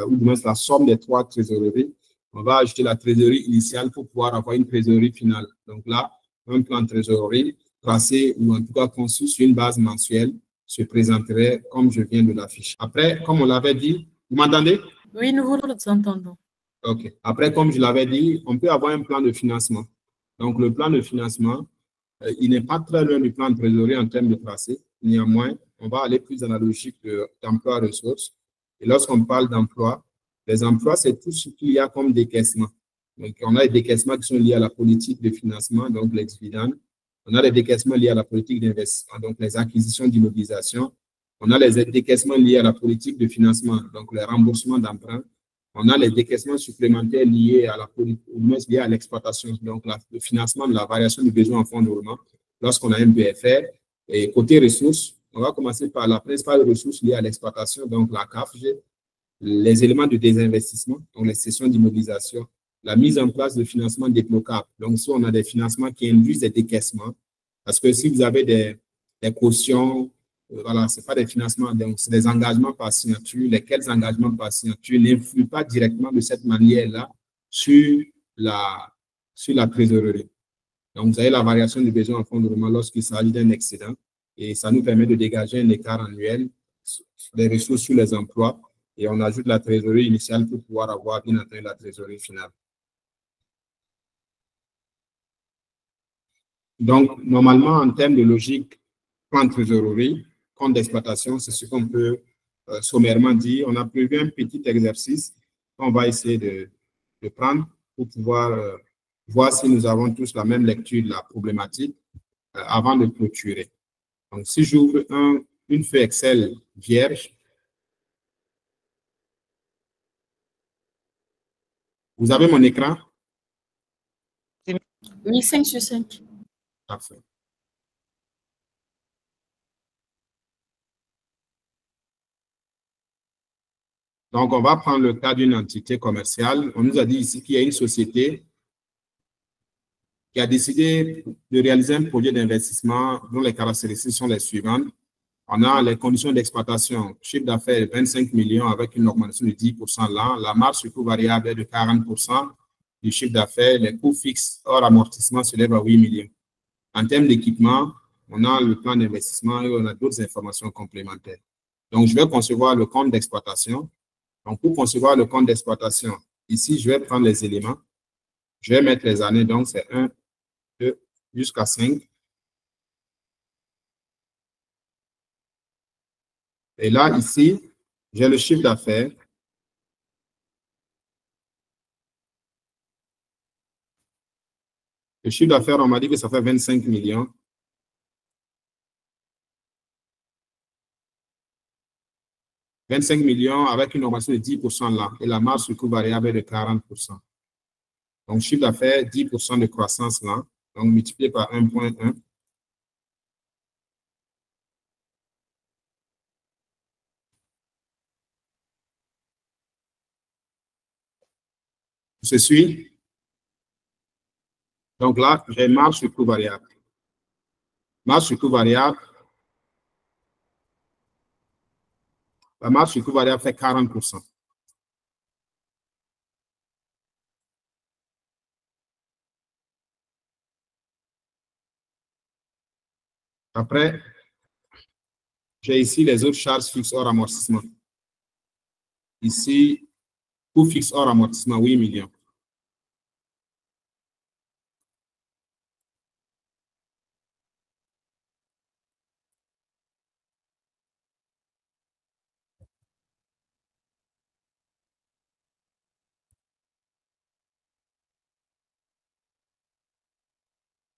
ou du moins la somme des trois trésoreries. On va ajouter la trésorerie initiale pour pouvoir avoir une trésorerie finale. Donc là, un plan de trésorerie tracé ou en tout cas conçu sur une base mensuelle se présenterait comme je viens de l'afficher. Après, comme on l'avait dit, vous m'entendez? Oui, nous vous entendons. OK. Après, comme je l'avais dit, on peut avoir un plan de financement. Donc, le plan de financement, il n'est pas très loin du plan de trésorerie en termes de tracé. Néanmoins, on va aller plus dans la logique d'emploi ressources. Et lorsqu'on parle d'emploi, les emplois, c'est tout ce qu'il y a comme décaissement. Donc, on a des décaissements qui sont liés à la politique de financement, donc les dividendes. On a des décaissements liés à la politique d'investissement, donc les acquisitions d'immobilisation. On a les décaissements liés à la politique de financement, donc les remboursements d'emprunts. On a les décaissements supplémentaires liés à la politique, ou moins liés à l'exploitation, donc le financement de la variation du besoin en fonds de roulement lorsqu'on a un BFR. Et côté ressources, on va commencer par la principale ressource liée à l'exploitation, donc la CAFG, les éléments de désinvestissement, donc les cessions d'immobilisation, la mise en place de financement débloquable. Donc, si on a des financements qui induisent des décaissements, parce que si vous avez des cautions, voilà, ce n'est pas des financements, donc c'est des engagements par signature, lesquels engagements par signature n'influent pas directement de cette manière-là sur la trésorerie. Donc, vous avez la variation du besoin en fonds de roulement lorsqu'il s'agit d'un excédent et ça nous permet de dégager un écart annuel des ressources sur les emplois et on ajoute la trésorerie initiale pour pouvoir avoir bien entendu la trésorerie finale. Donc, normalement, en termes de logique, plan de trésorerie, compte d'exploitation, c'est ce qu'on peut sommairement dire. On a prévu un petit exercice qu'on va essayer de prendre pour pouvoir voir si nous avons tous la même lecture de la problématique avant de clôturer. Donc, si j'ouvre une feuille Excel vierge, vous avez mon écran? Oui, 5 sur 5. Parfait. Donc, on va prendre le cas d'une entité commerciale. On nous a dit ici qu'il y a une société qui a décidé de réaliser un projet d'investissement dont les caractéristiques sont les suivantes. On a les conditions d'exploitation, chiffre d'affaires 25 millions avec une augmentation de 10% l'an. La marge sur coût variable est de 40% du chiffre d'affaires. Les coûts fixes hors amortissement s'élèvent à 8 millions. En termes d'équipement, on a le plan d'investissement et on a d'autres informations complémentaires. Donc, je vais concevoir le compte d'exploitation. Donc, pour concevoir le compte d'exploitation, ici, je vais prendre les éléments. Je vais mettre les années, donc c'est 1, 2, jusqu'à 5. Et là, ici, j'ai le chiffre d'affaires. Le chiffre d'affaires, on m'a dit que ça fait 25 millions. « 25 millions avec une augmentation de 10% là. Et la marge sur coût variable est de 40%. Donc, chiffre d'affaires, 10% de croissance là. Donc, multiplié par 1,1. Je suis. Donc là, j'ai marge sur coût variable. Marge sur coût variable. La marge sur coût variable fait 40%. Après, j'ai ici les autres charges fixes hors amortissement. Ici, coût fixe hors amortissement, 8 millions.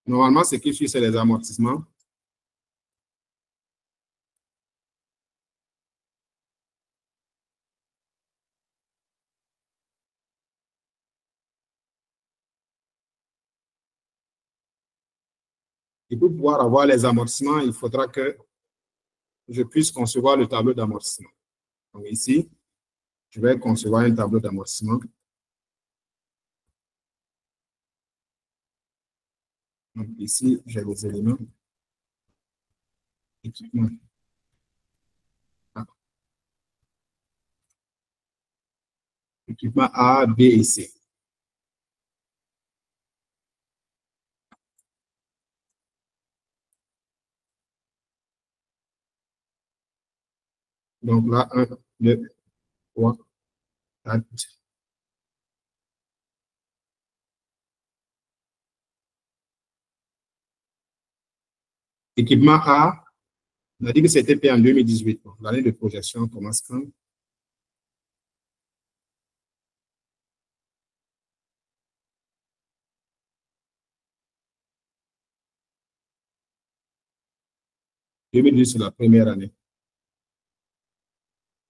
Normalement, ce qui suit, c'est les amortissements. Et pour pouvoir avoir les amortissements, il faudra que je puisse concevoir le tableau d'amortissement. Donc ici, je vais concevoir un tableau d'amortissement. Donc ici, j'ai les éléments. Équipement. Équipement A, B et C. Donc là, 1, 2, 3, 4. Équipement A, on a dit que c'était fait en 2018. L'année de projection commence quand? En 2018, c'est la première année.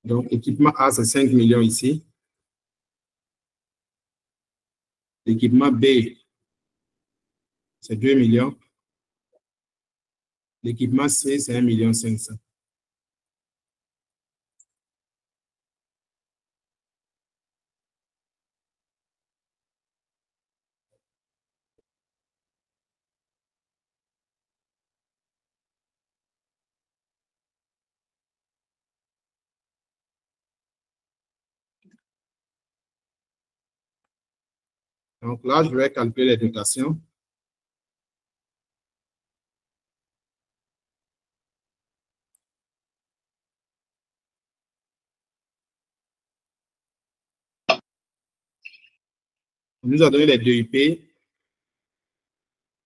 Donc, équipement A, c'est 5 millions ici. L'équipement B, c'est 2 millions. L'équipement C, c'est 1,5 million. Donc là, je vais calculer les dotations. On nous a donné les DUP.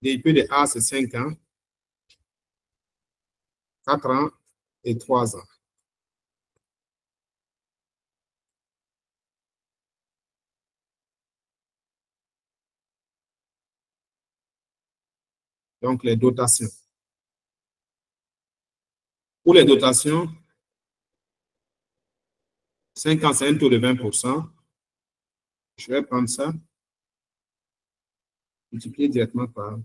DUP de A, c'est 5 ans, 4 ans et 3 ans. Donc, les dotations. Pour les dotations, 5 ans, c'est un taux de 20%. Je vais prendre ça, multiplier directement par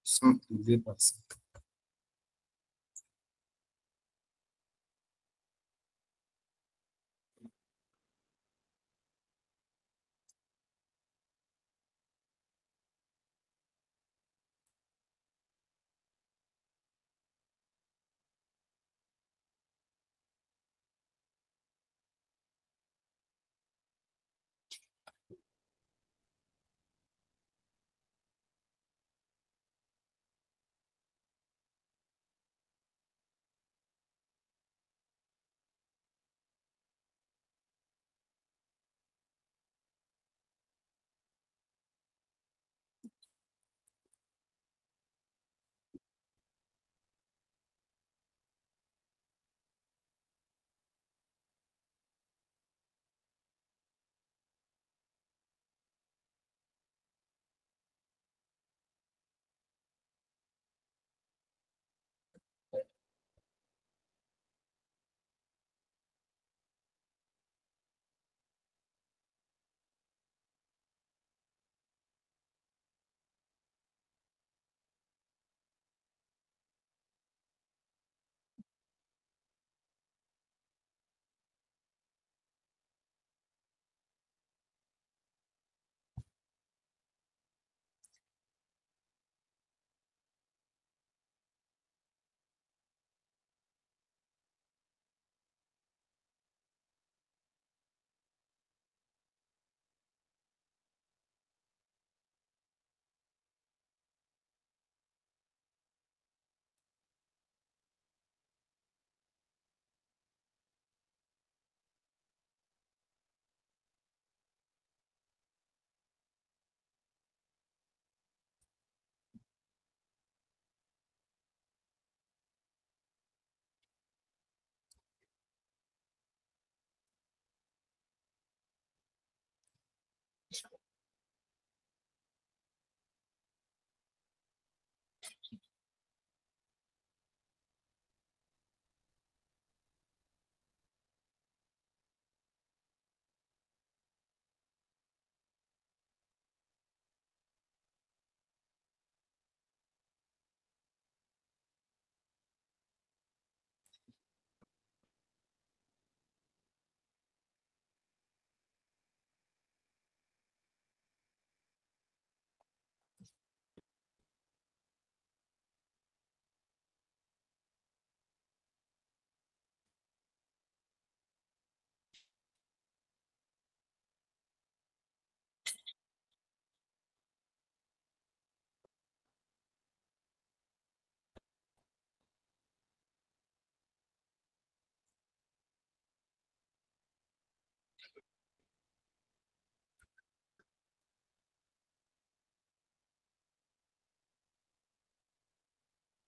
100 divisé par 5.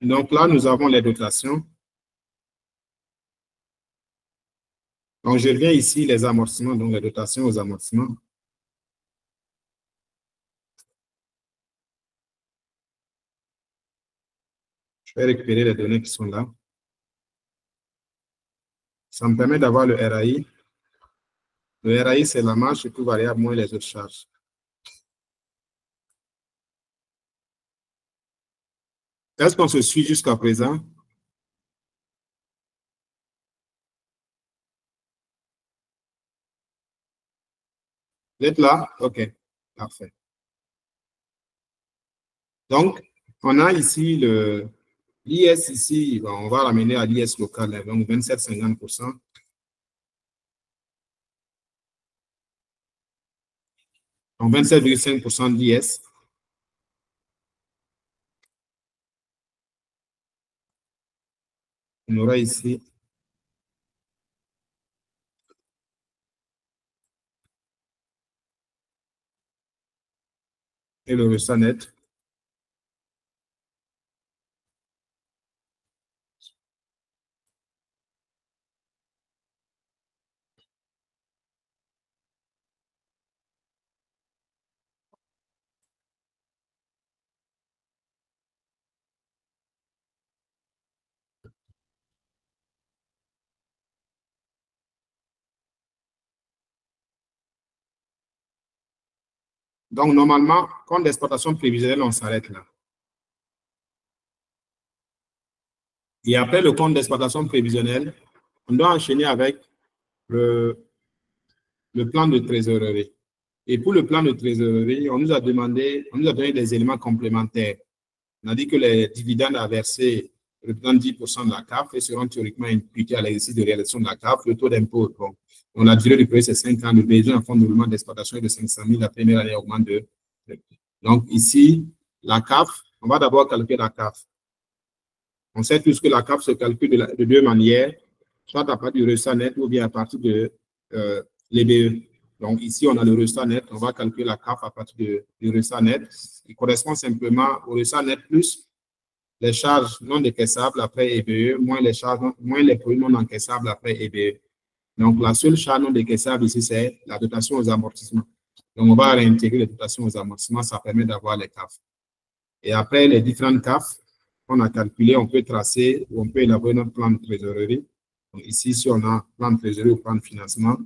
Donc là, nous avons les dotations. Donc, je reviens ici, les amortissements, donc les dotations aux amortissements. Je vais récupérer les données qui sont là. Ça me permet d'avoir le RAI. Le RAI, c'est la marge sur tout variable moins les autres charges. Est-ce qu'on se suit jusqu'à présent? Vous êtes là? OK, parfait. Donc, on a ici l'IS ici, on va l'amener à l'IS local, donc 27,50%. Donc, 27,5% d'IS. On aura ici et le résultat net. Donc, normalement, compte d'exploitation prévisionnelle, on s'arrête là. Et après le compte d'exploitation prévisionnelle, on doit enchaîner avec le plan de trésorerie. Et pour le plan de trésorerie, on nous a donné des éléments complémentaires. On a dit que les dividendes à verser représentent 10% de la CAF et seront théoriquement imputés à l'exercice de réalisation de la CAF. Le taux d'impôt, bon, la durée du projet, c'est 5 ans. Le besoin en fonds de roulement d'exploitation est de 500 000. La première année augmente de. Donc, ici, la CAF, on va d'abord calculer la CAF. On sait tous que la CAF se calcule de deux manières, soit à partir du résultat net ou bien à partir de l'EBE. Donc, ici, on a le résultat net. On va calculer la CAF à partir du résultat net, qui correspond simplement au résultat net plus les charges non décaissables après EBE, moins les produits non encaissables après EBE. Donc, la seule charge non décaissable ici, c'est la dotation aux amortissements. Donc, on va réintégrer les dotations aux amortissements. Ça permet d'avoir les CAF. Et après, les différentes CAF qu'on a calculées, on peut tracer ou on peut élaborer notre plan de trésorerie. Donc, ici, si on a plan de trésorerie ou plan de financement,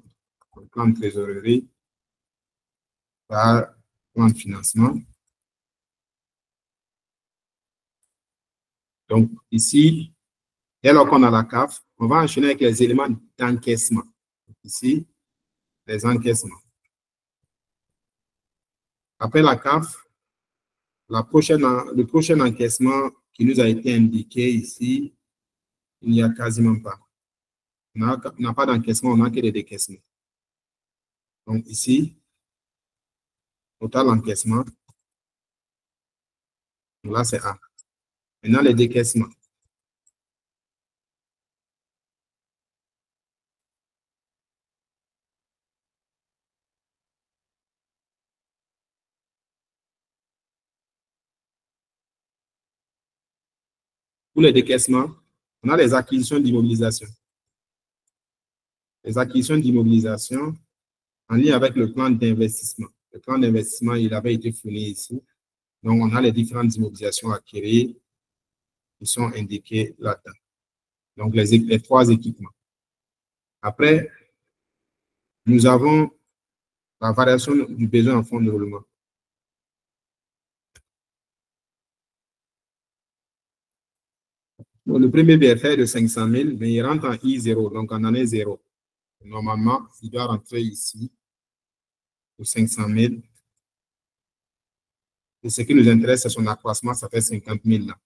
plan de trésorerie par plan de financement. Donc, ici, dès lors qu'on a la CAF, on va enchaîner avec les éléments d'encaissement. Ici, les encaissements. Après la CAF, le prochain encaissement qui nous a été indiqué ici, il n'y a quasiment pas. On n'a pas d'encaissement, on n'a que des décaissements. Donc ici, total encaissement. Là, c'est A. Maintenant, les décaissements. Pour les décaissements, on a les acquisitions d'immobilisation. Les acquisitions d'immobilisation en lien avec le plan d'investissement. Le plan d'investissement, il avait été fourni ici. Donc, on a les différentes immobilisations acquises qui sont indiquées là-dedans. Donc, les trois équipements. Après, nous avons la variation du besoin en fonds de roulement. Donc, le premier BFR est de 500 000, mais il rentre en I0, donc en année 0. Normalement, il doit rentrer ici pour 500 000. Et ce qui nous intéresse, c'est son accroissement, ça fait 50 000 là.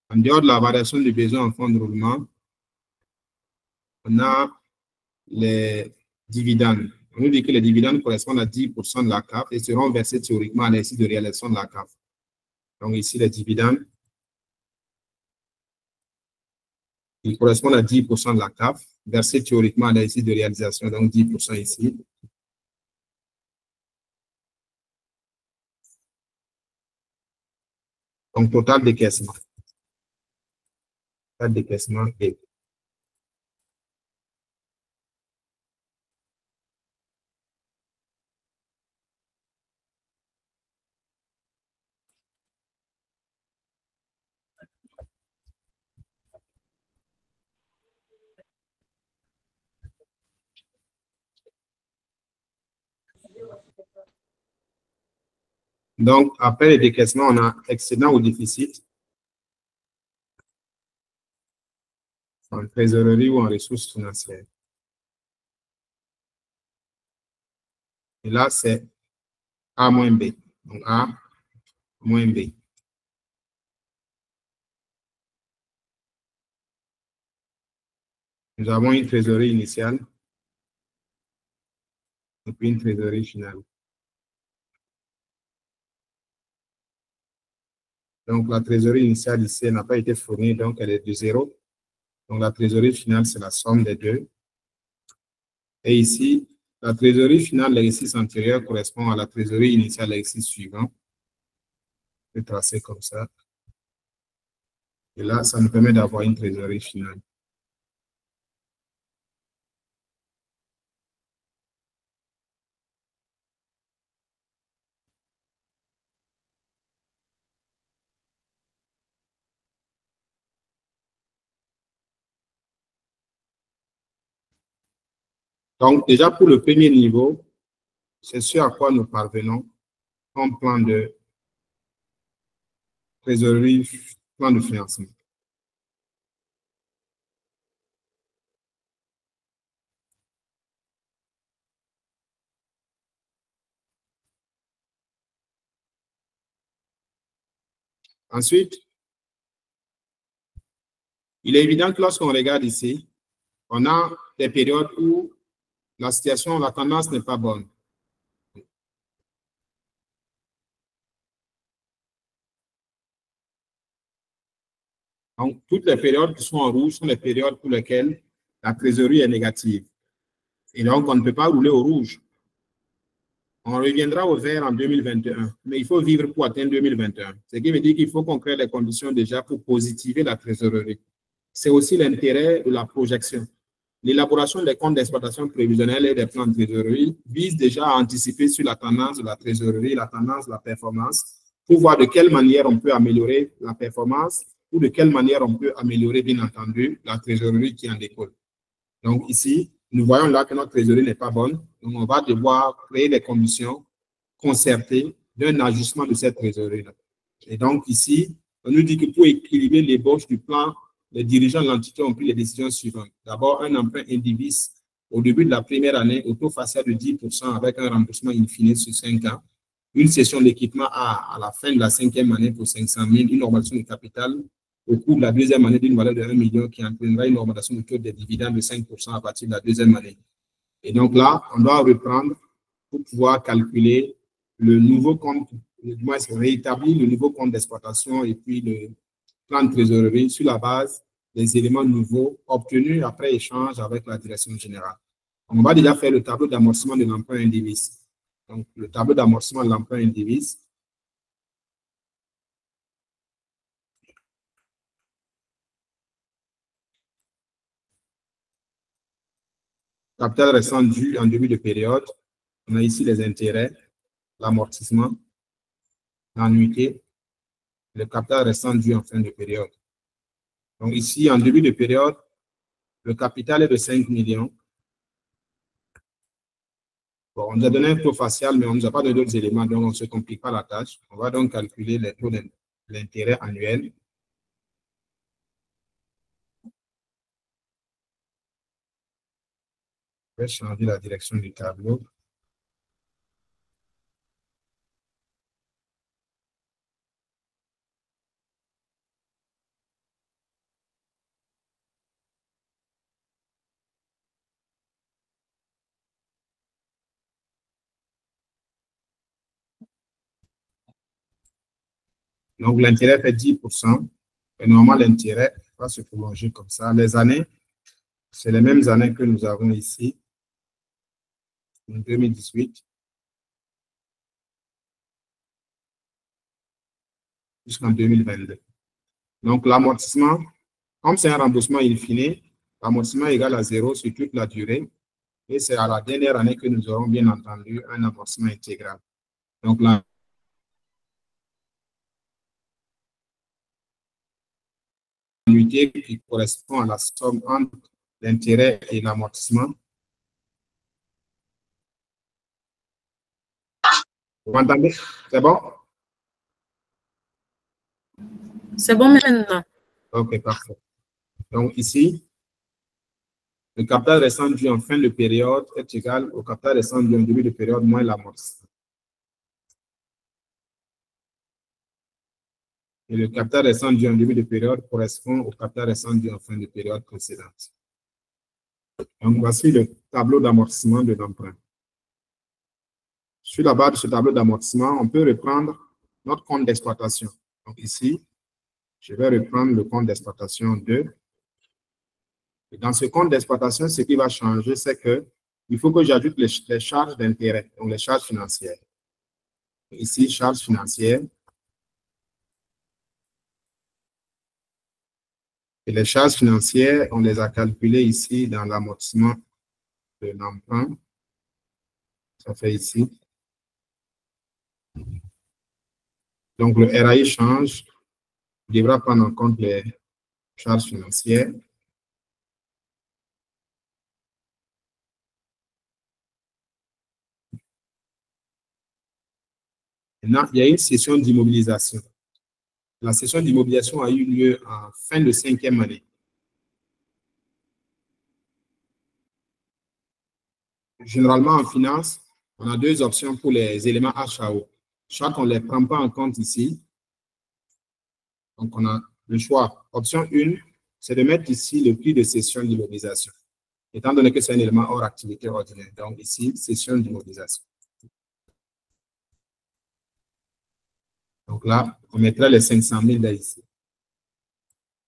En dehors de la variation du besoin en fonds de roulement, on a les dividendes. On nous dit que les dividendes correspondent à 10% de la CAF et seront versés théoriquement à l'exercice de réalisation de la CAF. Donc ici, les dividendes, ils correspondent à 10% de la CAF, versés théoriquement à l'exercice de réalisation, donc 10% ici. Donc, total décaissement. Total décaissement est. Donc, après les décaissements, on a excédent ou déficit en trésorerie ou en ressources financières. Et là, c'est A moins B. Donc, A moins B. Nous avons une trésorerie initiale et puis une trésorerie finale. Donc, la trésorerie initiale ici n'a pas été fournie, donc elle est de 0. Donc, la trésorerie finale, c'est la somme des deux. Et ici, la trésorerie finale de l'exercice antérieur correspond à la trésorerie initiale de l'exercice suivant. Je vais tracer comme ça. Et là, ça nous permet d'avoir une trésorerie finale. Donc, déjà pour le premier niveau, c'est ce à quoi nous parvenons en plan de trésorerie, plan de financement. Ensuite, il est évident que lorsqu'on regarde ici, on a des périodes où la situation, la tendance n'est pas bonne. Donc, toutes les périodes qui sont en rouge sont les périodes pour lesquelles la trésorerie est négative. Et donc, on ne peut pas rouler au rouge. On reviendra au vert en 2021, mais il faut vivre pour atteindre 2021. Ce qui veut dire qu'il faut qu'on crée les conditions déjà pour positiver la trésorerie. C'est aussi l'intérêt de la projection. L'élaboration des comptes d'exploitation prévisionnelle et des plans de trésorerie vise déjà à anticiper sur la tendance de la trésorerie, la tendance de la performance, pour voir de quelle manière on peut améliorer la performance ou de quelle manière on peut améliorer, bien entendu, la trésorerie qui en découle. Donc ici, nous voyons là que notre trésorerie n'est pas bonne. Donc on va devoir créer les conditions concertées d'un ajustement de cette trésorerie-là. Et donc ici, on nous dit que pour équilibrer l'ébauche du plan, les dirigeants de l'entité ont pris les décisions suivantes. D'abord, un emprunt indivis au début de la première année au taux facial de 10% avec un remboursement in fine sur 5 ans. Une cession d'équipement à la fin de la 5e année pour 500 000, une augmentation de capital au cours de la 2e année d'une valeur de 1 million qui entraînera une augmentation du taux des dividendes de 5% à partir de la 2e année. Et donc là, on doit reprendre pour pouvoir calculer le nouveau compte, du moins rétablir le nouveau compte d'exploitation et puis le plan de trésorerie sur la base des éléments nouveaux obtenus après échange avec la direction générale. On va déjà faire le tableau d'amortissement de l'emprunt indivis. Donc, le tableau d'amortissement de l'emprunt indivis. Capital restant dû en début de période. On a ici les intérêts, l'amortissement, l'annuité, le capital restant dû en fin de période. Donc ici, en début de période, le capital est de 5 millions. Bon, on nous a donné un taux facial, mais on ne nous a pas donné d'autres éléments, donc on ne se complique pas la tâche. On va donc calculer les taux d'intérêt annuel. Je vais changer la direction du tableau. Donc, l'intérêt fait 10%. Et normalement, l'intérêt va se prolonger comme ça. Les années, c'est les mêmes années que nous avons ici, en 2018. jusqu'en 2022. Donc, l'amortissement, comme c'est un remboursement in-fine, l'amortissement est égal à 0 sur toute la durée. Et c'est à la dernière année que nous aurons bien entendu un amortissement intégral. Donc, l'annuité qui correspond à la somme entre l'intérêt et l'amortissement. Vous m'entendez? C'est bon? C'est bon maintenant. OK, parfait. Donc, ici, le capital restant dû en fin de période est égal au capital restant dû en début de période moins l'amortissement. Et le capital restant dû en début de période correspond au capital restant dû en fin de période précédente. Donc, voici le tableau d'amortissement de l'emprunt. Sur la base de ce tableau d'amortissement, on peut reprendre notre compte d'exploitation. Donc, ici, je vais reprendre le compte d'exploitation 2. Et dans ce compte d'exploitation, ce qui va changer, c'est qu'il faut que j'ajoute les charges d'intérêt, donc les charges financières. Ici, charges financières. Et les charges financières, on les a calculées ici dans l'amortissement de l'emprunt. Ça fait ici. Donc, le RAI change. Il devra prendre en compte les charges financières. Maintenant, il y a une session d'immobilisation. La session d'immobilisation a eu lieu en fin de 5e année. Généralement, en finance, on a deux options pour les éléments HAO. Soit on ne les prend pas en compte ici. Donc, on a le choix. Option 1, c'est de mettre ici le prix de cession d'immobilisation, étant donné que c'est un élément hors activité ordinaire. Donc, ici, cession d'immobilisation. Donc là, on mettra les 500 000 là ici.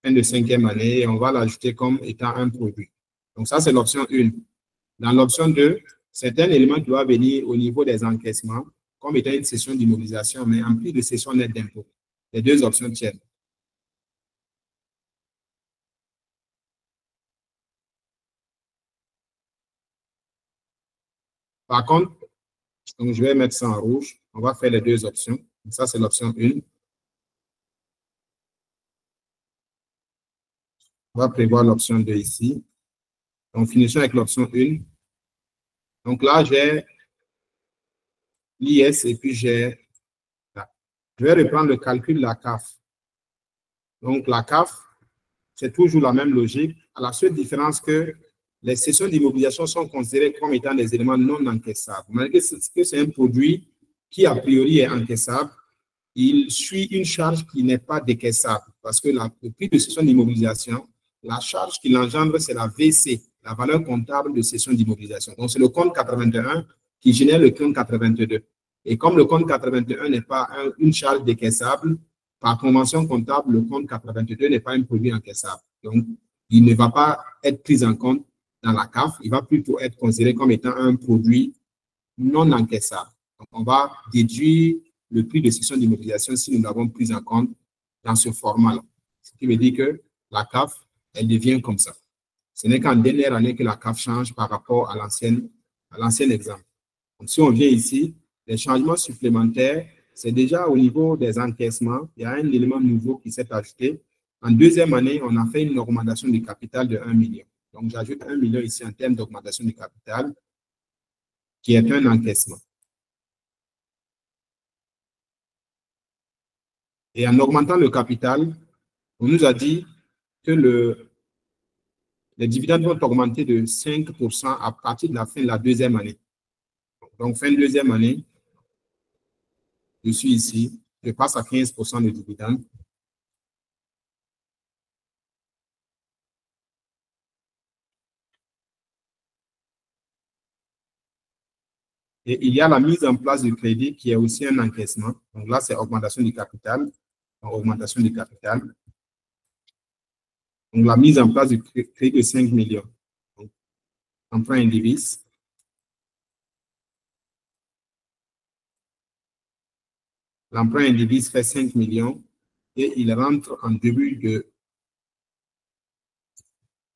Fin de 5e année, et on va l'ajouter comme étant un produit. Donc, ça, c'est l'option 1. Dans l'option 2, c'est un élément qui doit venir au niveau des encaissements, comme étant une cession d'immobilisation, mais en plus de cession nette d'impôt. Les deux options tiennent. Par contre, donc je vais mettre ça en rouge. On va faire les deux options. Donc ça, c'est l'option 1. On va prévoir l'option 2 ici. Donc, finissons avec l'option 1. Donc là, j'ai l'IS et puis j'ai... Je vais reprendre le calcul de la CAF. Donc, la CAF, c'est toujours la même logique, à la seule différence que les cessions d'immobilisation sont considérées comme étant des éléments non encaissables. Malgré que c'est un produit qui, a priori, est encaissable, il suit une charge qui n'est pas décaissable parce que le prix de cession d'immobilisation, la charge qu'il engendre, c'est la VC, la valeur comptable de cession d'immobilisation. Donc, c'est le compte 81 qui génère le compte 82. Et comme le compte 81 n'est pas une charge décaissable, par convention comptable, le compte 82 n'est pas un produit encaissable. Donc, il ne va pas être pris en compte dans la CAF, il va plutôt être considéré comme étant un produit non encaissable. Donc, on va déduire le prix de cession d'immobilisation si nous l'avons pris en compte dans ce format-là. Ce qui veut dire que la CAF, elle devient comme ça. Ce n'est qu'en dernière année que la CAF change par rapport à l'ancien exemple. Donc, si on vient ici, les changements supplémentaires, c'est déjà au niveau des encaissements, il y a un élément nouveau qui s'est ajouté. En deuxième année, on a fait une augmentation du capital de 1 million. Donc, j'ajoute 1 million ici en termes d'augmentation du capital, qui est un encaissement. Et en augmentant le capital, on nous a dit que les dividendes vont augmenter de 5% à partir de la fin de la deuxième année. Donc, fin de deuxième année, je suis ici, je passe à 15% de dividendes. Et il y a la mise en place du crédit qui est aussi un encaissement. Donc là, c'est augmentation du capital. Donc, augmentation du capital. Donc, la mise en place du crédit de 5 millions. Donc, emprunt indivise. L'emprunt indivise fait 5 millions. et il rentre en début de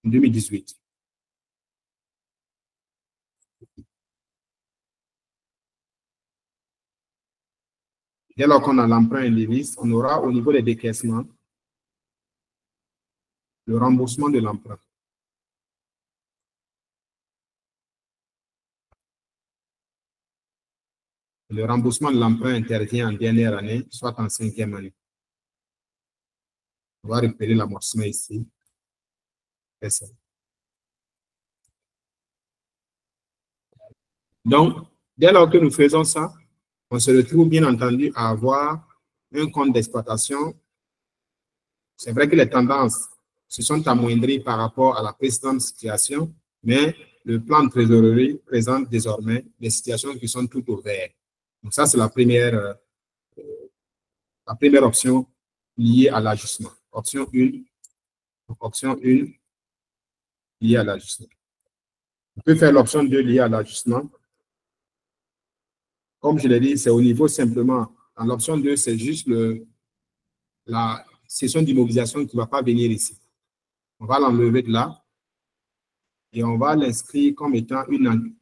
2018. Dès lors qu'on a l'emprunt indemniste, on aura au niveau des décaissements le remboursement de l'emprunt. Le remboursement de l'emprunt intervient en dernière année, soit en 5e année. On va repérer l'amortissement ici. C'est ça. Donc, dès lors que nous faisons ça, on se retrouve bien entendu à avoir un compte d'exploitation. C'est vrai que les tendances se sont amoindries par rapport à la précédente situation, mais le plan de trésorerie présente désormais des situations qui sont tout au vert. Donc ça, c'est la première option liée à l'ajustement. Option 1, liée à l'ajustement. On peut faire l'option 2 liée à l'ajustement. Comme je l'ai dit, c'est au niveau simplement, dans l'option 2, c'est juste la session d'immobilisation qui ne va pas venir ici. On va l'enlever de là et on va l'inscrire comme étant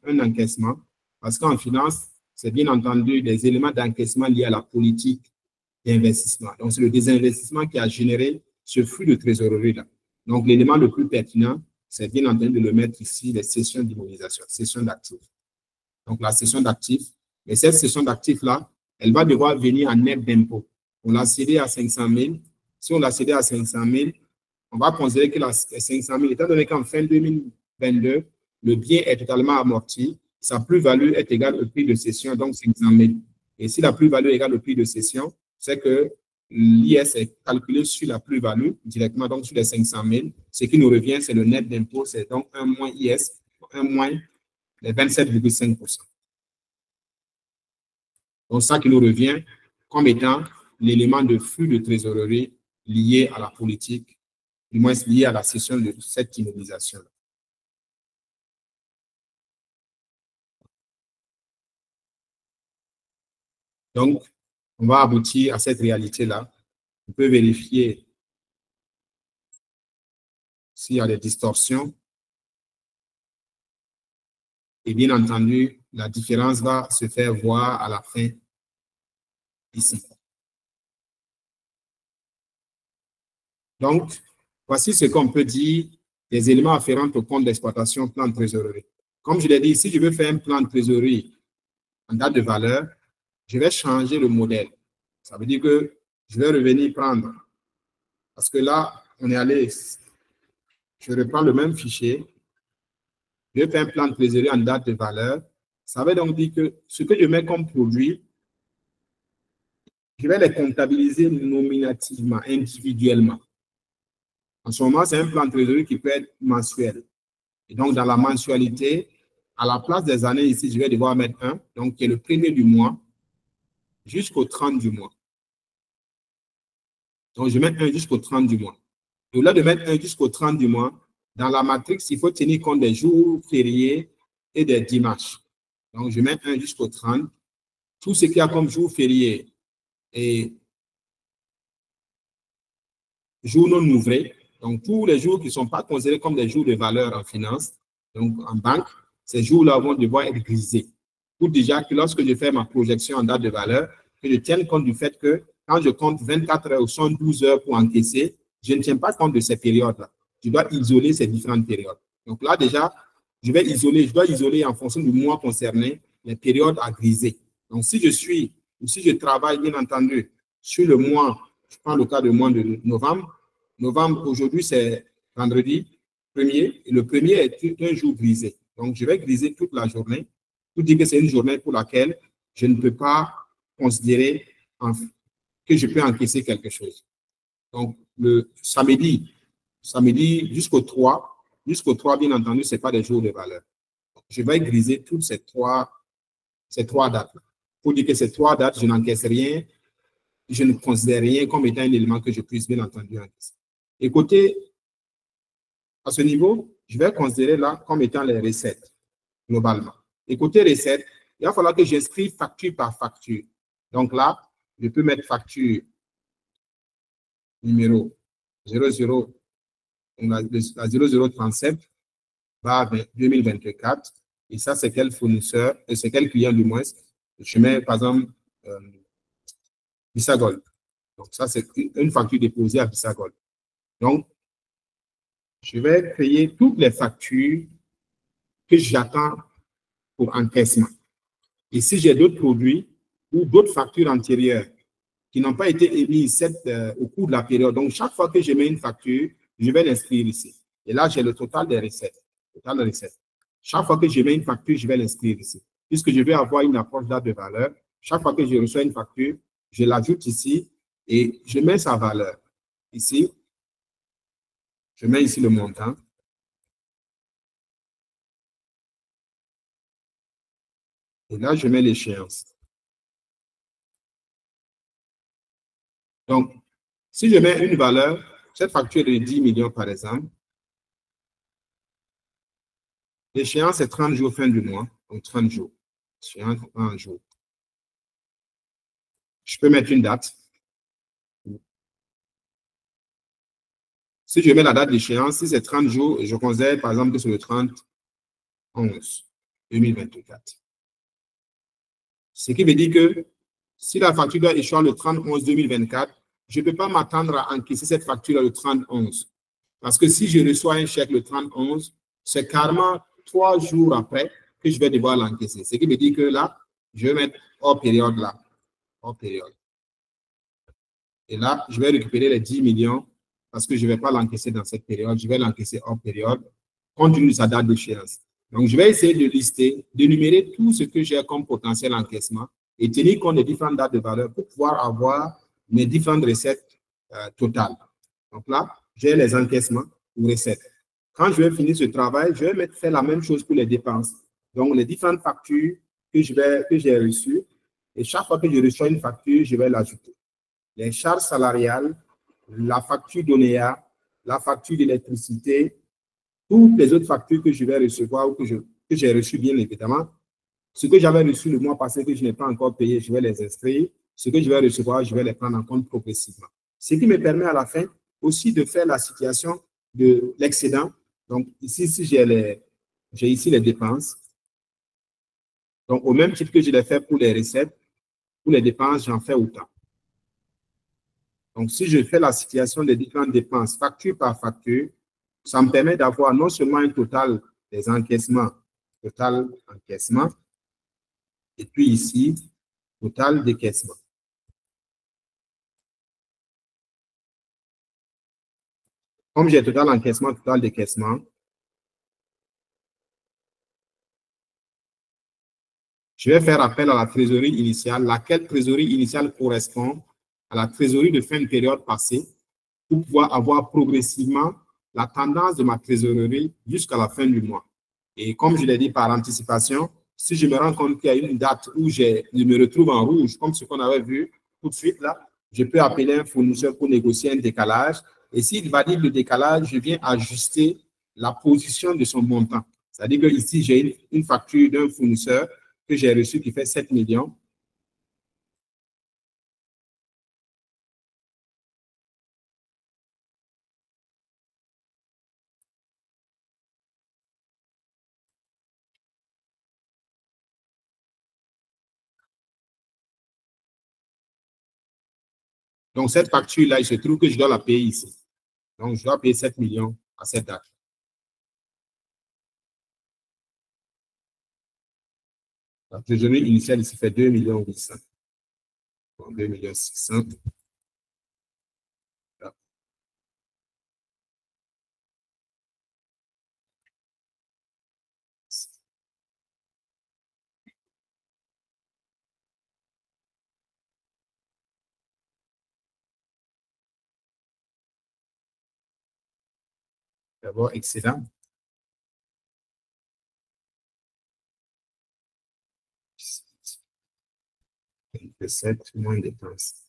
un encaissement parce qu'en finance, c'est bien entendu des éléments d'encaissement liés à la politique d'investissement. Donc, c'est le désinvestissement qui a généré ce flux de trésorerie-là. Donc, l'élément le plus pertinent, c'est bien entendu de le mettre ici, les sessions d'immobilisation, session d'actifs. Donc, la session d'actifs, et cette session d'actifs-là, elle va devoir venir en net d'impôt. On l'a cédé à 500 000. Si on l'a cédé à 500 000, on va considérer que les 500 000, étant donné qu'en fin 2022, le bien est totalement amorti, sa plus-value est égale au prix de cession, donc 500 000. Et si la plus-value est égale au prix de cession, c'est que l'IS est calculé sur la plus-value, directement donc sur les 500 000. Ce qui nous revient, c'est le net d'impôt, c'est donc 1 moins IS, 1 moins les 27,5%. Donc, ça qui nous revient comme étant l'élément de flux de trésorerie lié à la politique, du moins lié à la cession de cette immobilisation. Donc, on va aboutir à cette réalité-là. On peut vérifier s'il y a des distorsions. Et bien entendu, la différence va se faire voir à la fin ici. Donc, voici ce qu'on peut dire des éléments afférents au compte d'exploitation plan de trésorerie. Comme je l'ai dit, si je veux faire un plan de trésorerie en date de valeur, je vais changer le modèle. Ça veut dire que je vais revenir prendre, parce que là, on est allé, je reprends le même fichier, je vais faire un plan de trésorerie en date de valeur. Ça veut donc dire que ce que je mets comme produit, je vais les comptabiliser nominativement, individuellement. En ce moment, c'est un plan de trésorerie qui peut être mensuel. Et donc, dans la mensualité, à la place des années ici, je vais devoir mettre 1, donc qui est le premier du mois, jusqu'au 30 du mois. Donc, je mets 1 jusqu'au 30 du mois. Et au lieu de mettre 1 jusqu'au 30 du mois, dans la matrice, il faut tenir compte des jours fériés et des dimanches. Donc, je mets 1 jusqu'au 30. Tout ce qu'il y a comme jour férié et jours non ouvrés, donc tous les jours qui ne sont pas considérés comme des jours de valeur en finance, donc en banque, ces jours-là vont devoir être grisés. Pour déjà que lorsque je fais ma projection en date de valeur, que je tienne compte du fait que quand je compte 24 heures ou 112 heures pour encaisser, je ne tiens pas compte de ces périodes-là. Je dois isoler ces différentes périodes. Donc là, déjà, je dois isoler en fonction du mois concerné les périodes à griser. Donc, si je travaille, bien entendu, sur le mois, je prends le cas du mois de novembre. Novembre, aujourd'hui, c'est vendredi 1er, et le 1er est un jour grisé. Donc, je vais griser toute la journée pour dire que c'est une journée pour laquelle je ne peux pas considérer que je peux encaisser quelque chose. Donc, le samedi jusqu'au 3, bien entendu, ce n'est pas des jours de valeur. Donc, je vais griser toutes ces trois dates. Pour dire que ces 3 dates, je n'encaisse rien, je ne considère rien comme étant un élément que je puisse bien entendu encaisser. Et côté, à ce niveau, je vais considérer là comme étant les recettes, globalement. Et côté recettes, il va falloir que j'inscrive facture par facture. Donc là, je peux mettre facture numéro 00, la 0037 va 2024. Et ça, c'est quel fournisseur, et c'est quel client du moins. Je mets, par exemple, Bissagol. Donc, ça, c'est une facture déposée à Bissagol. Donc, je vais créer toutes les factures que j'attends pour encaissement. Et si j'ai d'autres produits ou d'autres factures antérieures qui n'ont pas été émises au cours de la période, donc chaque fois que je mets une facture, je vais l'inscrire ici. Et là, j'ai le total des recettes. Total de recettes. Chaque fois que je mets une facture, je vais l'inscrire ici. Puisque je vais avoir une approche date de valeur, chaque fois que je reçois une facture, je l'ajoute ici et je mets sa valeur. Ici, je mets ici le montant. Et là, je mets l'échéance. Donc, si je mets une valeur, cette facture est de 10 millions par exemple, l'échéance est 30 jours fin du mois, donc 30 jours. Échéance 30 jours. Je peux mettre une date. Si je mets la date d'échéance, si c'est 30 jours, je considère par exemple que c'est le 30/11 2024. Ce qui veut dire que si la facture doit échoir le 30/11 2024, je ne peux pas m'attendre à encaisser cette facture le 30/11. Parce que si je reçois un chèque le 30/11, c'est carrément 3 jours après que je vais devoir l'encaisser. Ce qui veut dire que là, je vais mettre hors période là. Hors période. Et là, je vais récupérer les 10 millions parce que je ne vais pas l'encaisser dans cette période. Je vais l'encaisser hors période compte tenu de sa date d'échéance. Donc, je vais essayer de lister, d'énumérer tout ce que j'ai comme potentiel encaissement et tenir compte des différentes dates de valeur pour pouvoir avoir mes différentes recettes totales. Donc là, j'ai les encaissements ou recettes. Quand je vais finir ce travail, je vais faire la même chose pour les dépenses. Donc, les différentes factures que j'ai reçues, et chaque fois que je reçois une facture, je vais l'ajouter. Les charges salariales, la facture d'ONEA, la facture d'électricité, toutes les autres factures que je vais recevoir ou que j'ai reçues, bien évidemment. Ce que j'avais reçu le mois passé que je n'ai pas encore payé, je vais les inscrire. Ce que je vais recevoir, je vais les prendre en compte progressivement. Ce qui me permet à la fin aussi de faire la situation de l'excédent. Donc, ici, si j'ai ici les dépenses. Donc, au même titre que je l'ai fait pour les recettes, pour les dépenses, j'en fais autant. Donc, si je fais la situation des différentes dépenses, facture par facture, ça me permet d'avoir non seulement un total des encaissements, total encaissement, et puis ici, total décaissement. Comme j'ai total encaissement, total décaissement, je vais faire appel à la trésorerie initiale, laquelle trésorerie initiale correspond à la trésorerie de fin de période passée pour pouvoir avoir progressivement la tendance de ma trésorerie jusqu'à la fin du mois. Et comme je l'ai dit par anticipation, si je me rends compte qu'il y a une date où je me retrouve en rouge, comme ce qu'on avait vu tout de suite là, je peux appeler un fournisseur pour négocier un décalage. Et s'il valide le décalage, je viens ajuster la position de son montant. C'est-à-dire que ici, j'ai une facture d'un fournisseur que j'ai reçue qui fait 7 millions. Donc, cette facture-là, il se trouve que je dois la payer ici. Donc, je dois payer 7 millions à cette date. La trésorerie initiale ici fait 2 800 000. 2 600 000. D'abord, excédent. Recette moins dépenses.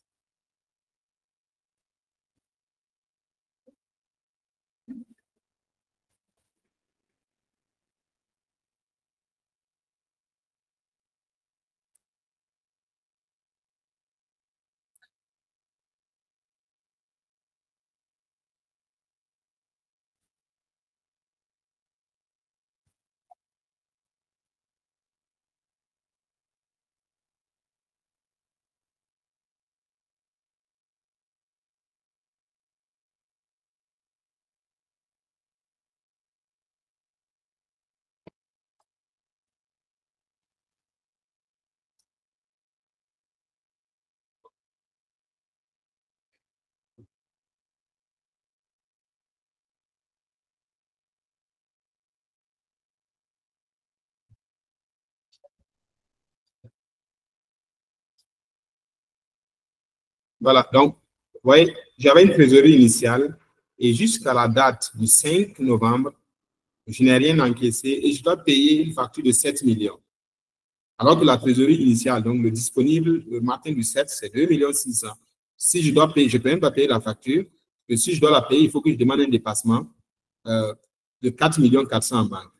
Voilà, donc, vous voyez, j'avais une trésorerie initiale et jusqu'à la date du 5 novembre, je n'ai rien encaissé et je dois payer une facture de 7 millions. Alors que la trésorerie initiale, donc le disponible le matin du 7, c'est 2,6 millions. Si je dois payer, je ne peux même pas payer la facture. Et si je dois la payer, il faut que je demande un dépassement de 4,4 millions en banque.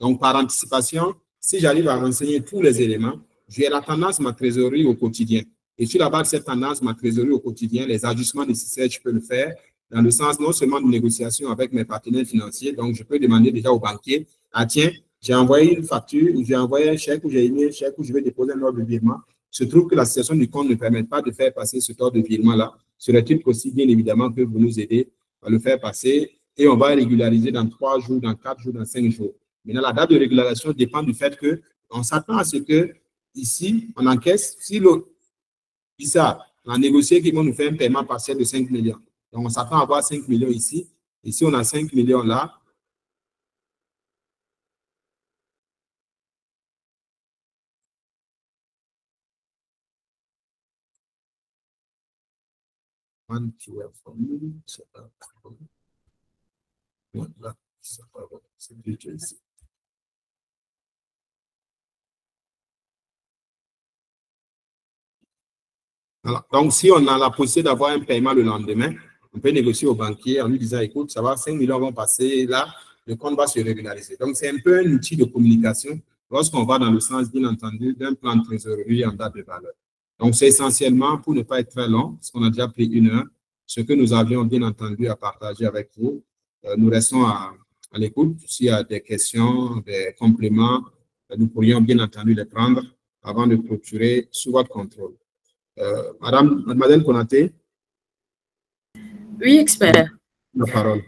Donc, par anticipation, si j'arrive à renseigner tous les éléments, j'ai la tendance ma trésorerie au quotidien. Et sur la base de cette tendance, ma trésorerie au quotidien, les ajustements nécessaires, je peux le faire dans le sens non seulement de négociation avec mes partenaires financiers, donc je peux demander déjà au banquier, ah tiens, j'ai envoyé une facture, j'ai envoyé un chèque ou j'ai émis un chèque ou je vais déposer un ordre de virement. Je trouve que la situation du compte ne permet pas de faire passer cet ordre de virement-là. Serait-il possible, bien évidemment, que vous nous aidez à le faire passer et on va régulariser dans 3 jours, dans 4 jours, dans 5 jours. Maintenant, la date de régularisation dépend du fait qu'on s'attend à ce que, ici, on encaisse, si l'ISA a négocié qu'ils vont nous faire un paiement partiel de 5 millions. Donc, on s'attend à avoir 5 millions ici. Et si on a 5 millions là, alors, donc, si on a la possibilité d'avoir un paiement le lendemain, on peut négocier au banquier en lui disant, écoute, ça va, 5 millions vont passer là, le compte va se régulariser. Donc, c'est un peu un outil de communication lorsqu'on va dans le sens, bien entendu, d'un plan de trésorerie en date de valeur. Donc, c'est essentiellement, pour ne pas être très long, parce qu'on a déjà pris 1 heure, ce que nous avions bien entendu à partager avec vous. Nous restons à l'écoute. S'il y a des questions, des compléments, nous pourrions bien entendu les prendre avant de clôturer sous votre contrôle. Mademoiselle Konaté. Oui, expert. La parole.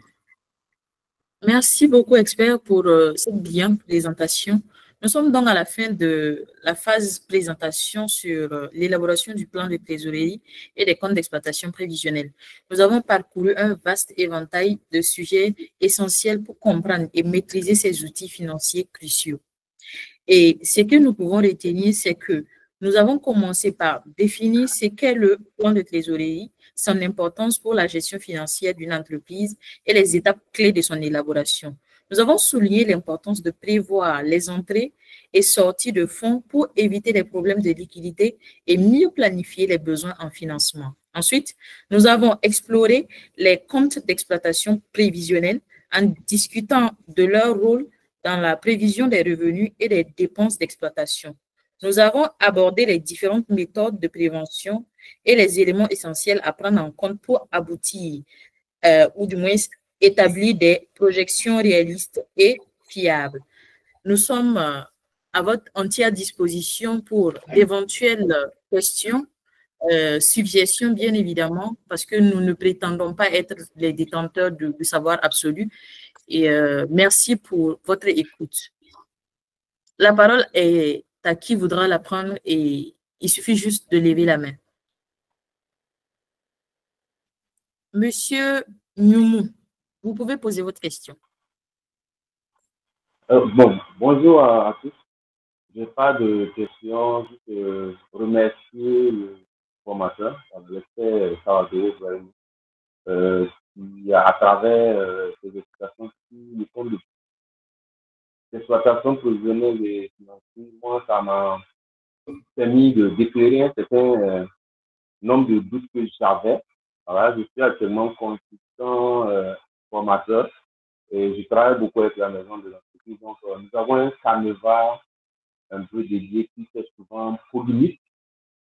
Merci beaucoup, expert, pour cette bien présentation. Nous sommes donc à la fin de la phase présentation sur l'élaboration du plan de trésorerie et des comptes d'exploitation prévisionnels. Nous avons parcouru un vaste éventail de sujets essentiels pour comprendre et maîtriser ces outils financiers cruciaux. Et ce que nous pouvons retenir, c'est que nous avons commencé par définir ce qu'est le plan de trésorerie, son importance pour la gestion financière d'une entreprise et les étapes clés de son élaboration. Nous avons souligné l'importance de prévoir les entrées et sorties de fonds pour éviter les problèmes de liquidité et mieux planifier les besoins en financement. Ensuite, nous avons exploré les comptes d'exploitation prévisionnels en discutant de leur rôle dans la prévision des revenus et des dépenses d'exploitation. Nous avons abordé les différentes méthodes de prévention et les éléments essentiels à prendre en compte pour aboutir ou du moins établir des projections réalistes et fiables. Nous sommes à votre entière disposition pour d'éventuelles questions, suggestions bien évidemment, parce que nous ne prétendons pas être les détenteurs de savoir absolu. Et merci pour votre écoute. La parole est à qui voudra la prendre et il suffit juste de lever la main. Monsieur Nyoumou, vous pouvez poser votre question. Bonjour à tous. Je n'ai pas de questions, juste remercier le formateur, l'expert Sawadoro, qui à travers ces explications sur le compte d'exploitation prévisionnelle et financière, moi, ça m'a permis de d'éclairer un certain nombre de doutes que j'avais. Voilà, je suis actuellement consultant formateur et je travaille beaucoup avec la maison de l'entreprise. Donc, nous avons un canevas un peu dédié qui fait souvent polémique,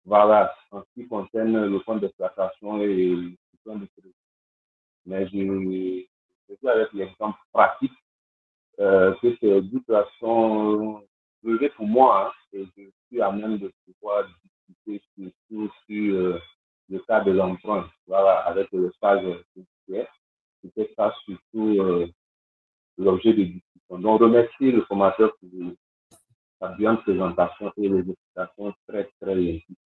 voilà, en ce qui concerne le compte d'exploitation et le plan de crédit. Mais je suis avec l'exemple pratique que ces doutes-là sont levés pour moi, hein, et je suis à même de pouvoir discuter surtout sur le cas de l'emprunt, voilà, avec le stage judiciaire. C'était ça surtout l'objet de discussion. Donc, remercier le formateur pour sa bien présentation et les explications très, très intuitives.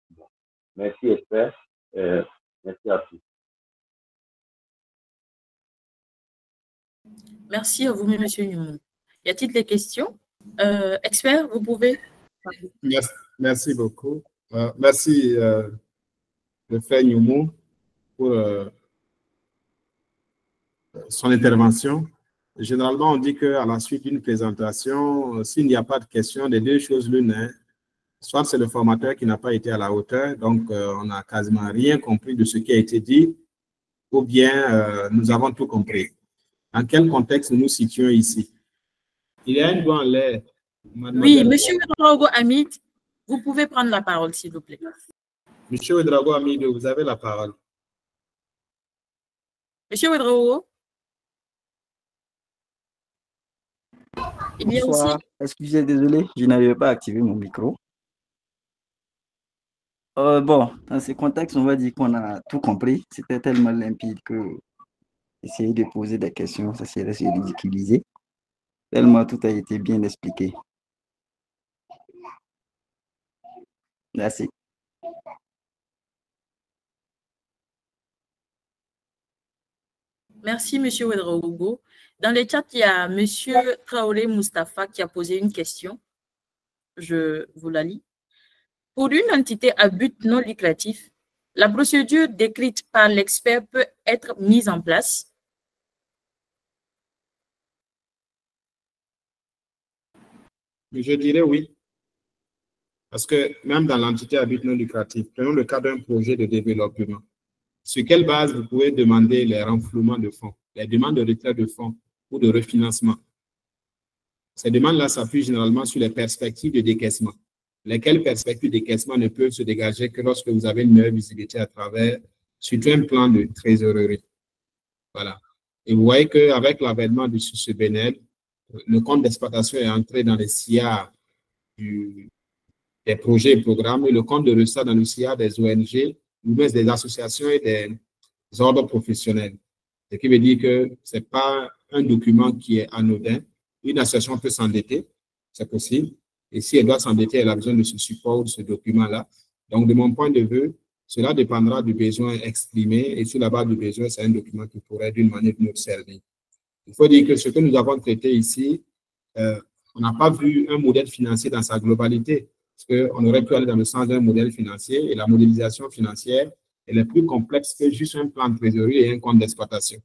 Merci, expert. Merci à tous. Merci à vous, monsieur Nyoumou. Y a-t-il des questions? Expert, vous pouvez. Merci beaucoup. Merci, le frère Nyoumou. pour son intervention. Généralement, on dit qu'à la suite d'une présentation, s'il n'y a pas de questions, des deux choses l'une, hein, soit c'est le formateur qui n'a pas été à la hauteur, donc on n'a quasiment rien compris de ce qui a été dit, ou bien nous avons tout compris. En quel contexte nous nous situons ici? Il y a un doigt en l'air. Oui, Monsieur Ouedraogo Hamid, vous pouvez prendre la parole, s'il vous plaît. Monsieur Ouedraogo Hamid, vous avez la parole. Monsieur Ouedraogo? Il y a aussi... Excusez, désolé, je n'avais pas activé mon micro. Bon, dans ce contexte, on va dire qu'on a tout compris. C'était tellement limpide que essayer de poser des questions, ça serait se ridiculiser. Tellement tout a été bien expliqué. Merci. Merci, Monsieur Ouedraogo. Dans le chat, il y a Monsieur Traoré Mustafa qui a posé une question. Je vous la lis. Pour une entité à but non lucratif, la procédure décrite par l'expert peut être mise en place. Je dirais oui. Parce que même dans l'entité à but non lucratif, prenons le cas d'un projet de développement. Sur quelle base vous pouvez demander les renflouements de fonds, les demandes de retrait de fonds ou de refinancement? Ces demandes-là s'appuient généralement sur les perspectives de décaissement. Lesquelles perspectives de décaissement ne peuvent se dégager que lorsque vous avez une meilleure visibilité à travers surtout un plan de trésorerie. Voilà. Et vous voyez qu'avec l'avènement du SUSEBNL, le compte d'exploitation est entré dans les SIA des projets et programmes et le compte de recette dans le SIA des ONG, ou même des associations et des ordres professionnels. Ce qui veut dire que ce n'est pas un document qui est anodin. Une association peut s'endetter, c'est possible. Et si elle doit s'endetter, elle a besoin de ce support, de ce document-là. Donc, de mon point de vue, cela dépendra du besoin exprimé et sur la base du besoin, c'est un document qui pourrait d'une manière ou d'une autre servir. Il faut dire que ce que nous avons traité ici, on n'a pas vu un modèle financier dans sa globalité, parce qu'on aurait pu aller dans le sens d'un modèle financier et la modélisation financière, elle est plus complexe que juste un plan de trésorerie et un compte d'exploitation.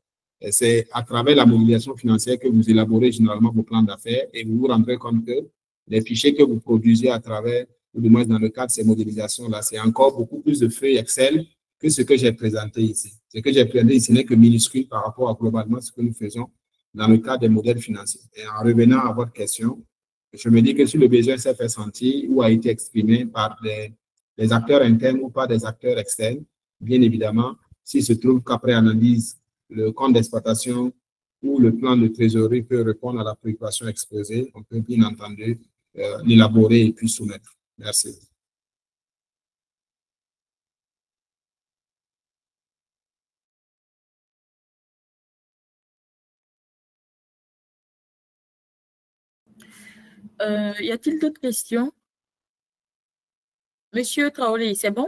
C'est à travers la modélisation financière que vous élaborez généralement vos plans d'affaires et vous vous rendrez compte que les fichiers que vous produisez à travers, ou du moins dans le cadre de ces modélisations-là, c'est encore beaucoup plus de feuilles Excel que ce que j'ai présenté ici. Ce que j'ai présenté ici n'est que minuscule par rapport à globalement ce que nous faisons dans le cadre des modèles financiers. Et en revenant à votre question, je me dis que si le besoin s'est fait sentir ou a été exprimé par des acteurs internes ou par des acteurs externes, bien évidemment, s'il se trouve qu'après analyse, le compte d'exploitation ou le plan de trésorerie peut répondre à la préoccupation exposée, on peut bien entendu l'élaborer et puis soumettre. Merci. Y a-t-il d'autres questions? Monsieur Traoré, c'est bon?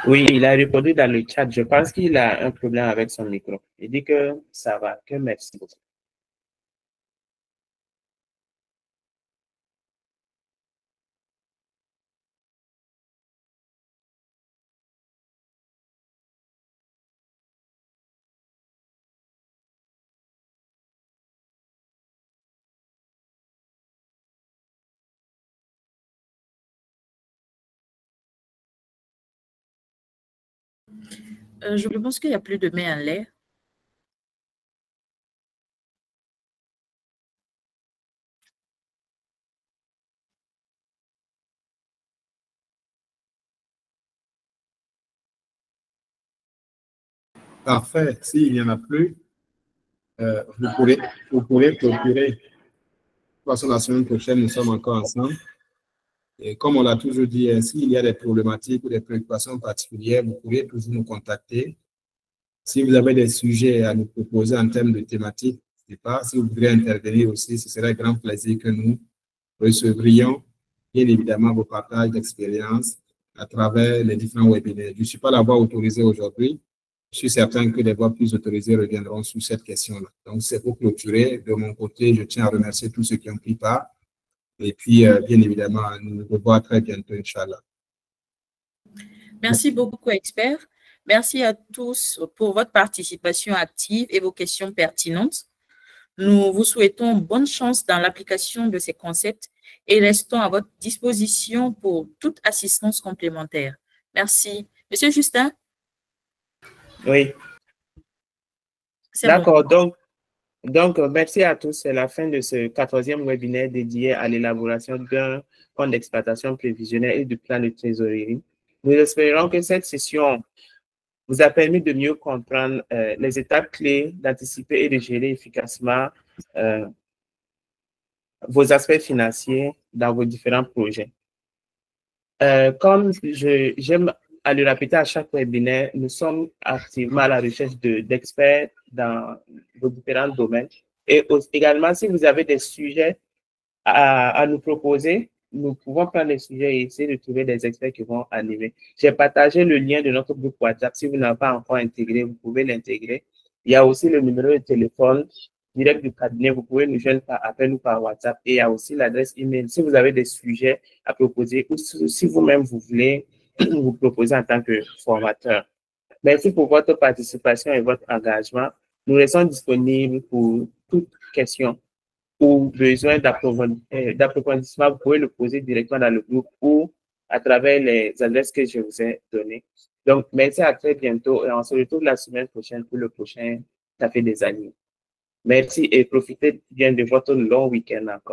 Oui, il a répondu dans le chat. Je pense qu'il a un problème avec son micro. Il dit que ça va, que merci beaucoup. Je pense qu'il n'y a plus de main en l'air. Parfait. S'il n'y en a plus, vous pourrez procurer. De toute façon, la semaine prochaine, nous sommes encore ensemble. Et comme on l'a toujours dit, s'il y a des problématiques ou des préoccupations particulières, vous pourrez toujours nous contacter. Si vous avez des sujets à nous proposer en termes de thématiques, n'hésitez pas. Si vous voulez intervenir aussi, ce serait un grand plaisir que nous recevrions, bien évidemment, vos partages d'expérience à travers les différents webinaires. Je ne suis pas la voix autorisée aujourd'hui. Je suis certain que les voix plus autorisées reviendront sur cette question-là. Donc, c'est pour clôturer. De mon côté, je tiens à remercier tous ceux qui ont pris part Et puis, bien évidemment, nous nous revoyons très bientôt, Inch'Allah. Merci beaucoup, co-expert. Merci à tous pour votre participation active et vos questions pertinentes. Nous vous souhaitons bonne chance dans l'application de ces concepts et restons à votre disposition pour toute assistance complémentaire. Merci. Monsieur Justin? Oui. D'accord. Donc, merci à tous. C'est la fin de ce 14e webinaire dédié à l'élaboration d'un compte d'exploitation prévisionnelle et du plan de trésorerie. Nous espérons que cette session vous a permis de mieux comprendre les étapes clés d'anticiper et de gérer efficacement vos aspects financiers dans vos différents projets. Comme j'aime à le répéter à chaque webinaire, nous sommes activement à la recherche d'experts dans vos différents domaines. Et également, si vous avez des sujets à nous proposer, nous pouvons prendre les sujets et essayer de trouver des experts qui vont animer. J'ai partagé le lien de notre groupe WhatsApp. Si vous n'avez pas encore intégré, vous pouvez l'intégrer. Il y a aussi le numéro de téléphone direct du cabinet. Vous pouvez nous joindre par appel ou par WhatsApp. Et il y a aussi l'adresse email. Si vous avez des sujets à proposer ou si vous-même vous voulez vous proposer en tant que formateur. Merci pour votre participation et votre engagement. Nous restons disponibles pour toute question ou besoin d'approfondissement, vous pouvez le poser directement dans le groupe ou à travers les adresses que je vous ai données. Donc, merci, à très bientôt et on se retrouve la semaine prochaine pour le prochain Café des Amis. Merci et profitez bien de votre long week-end encore.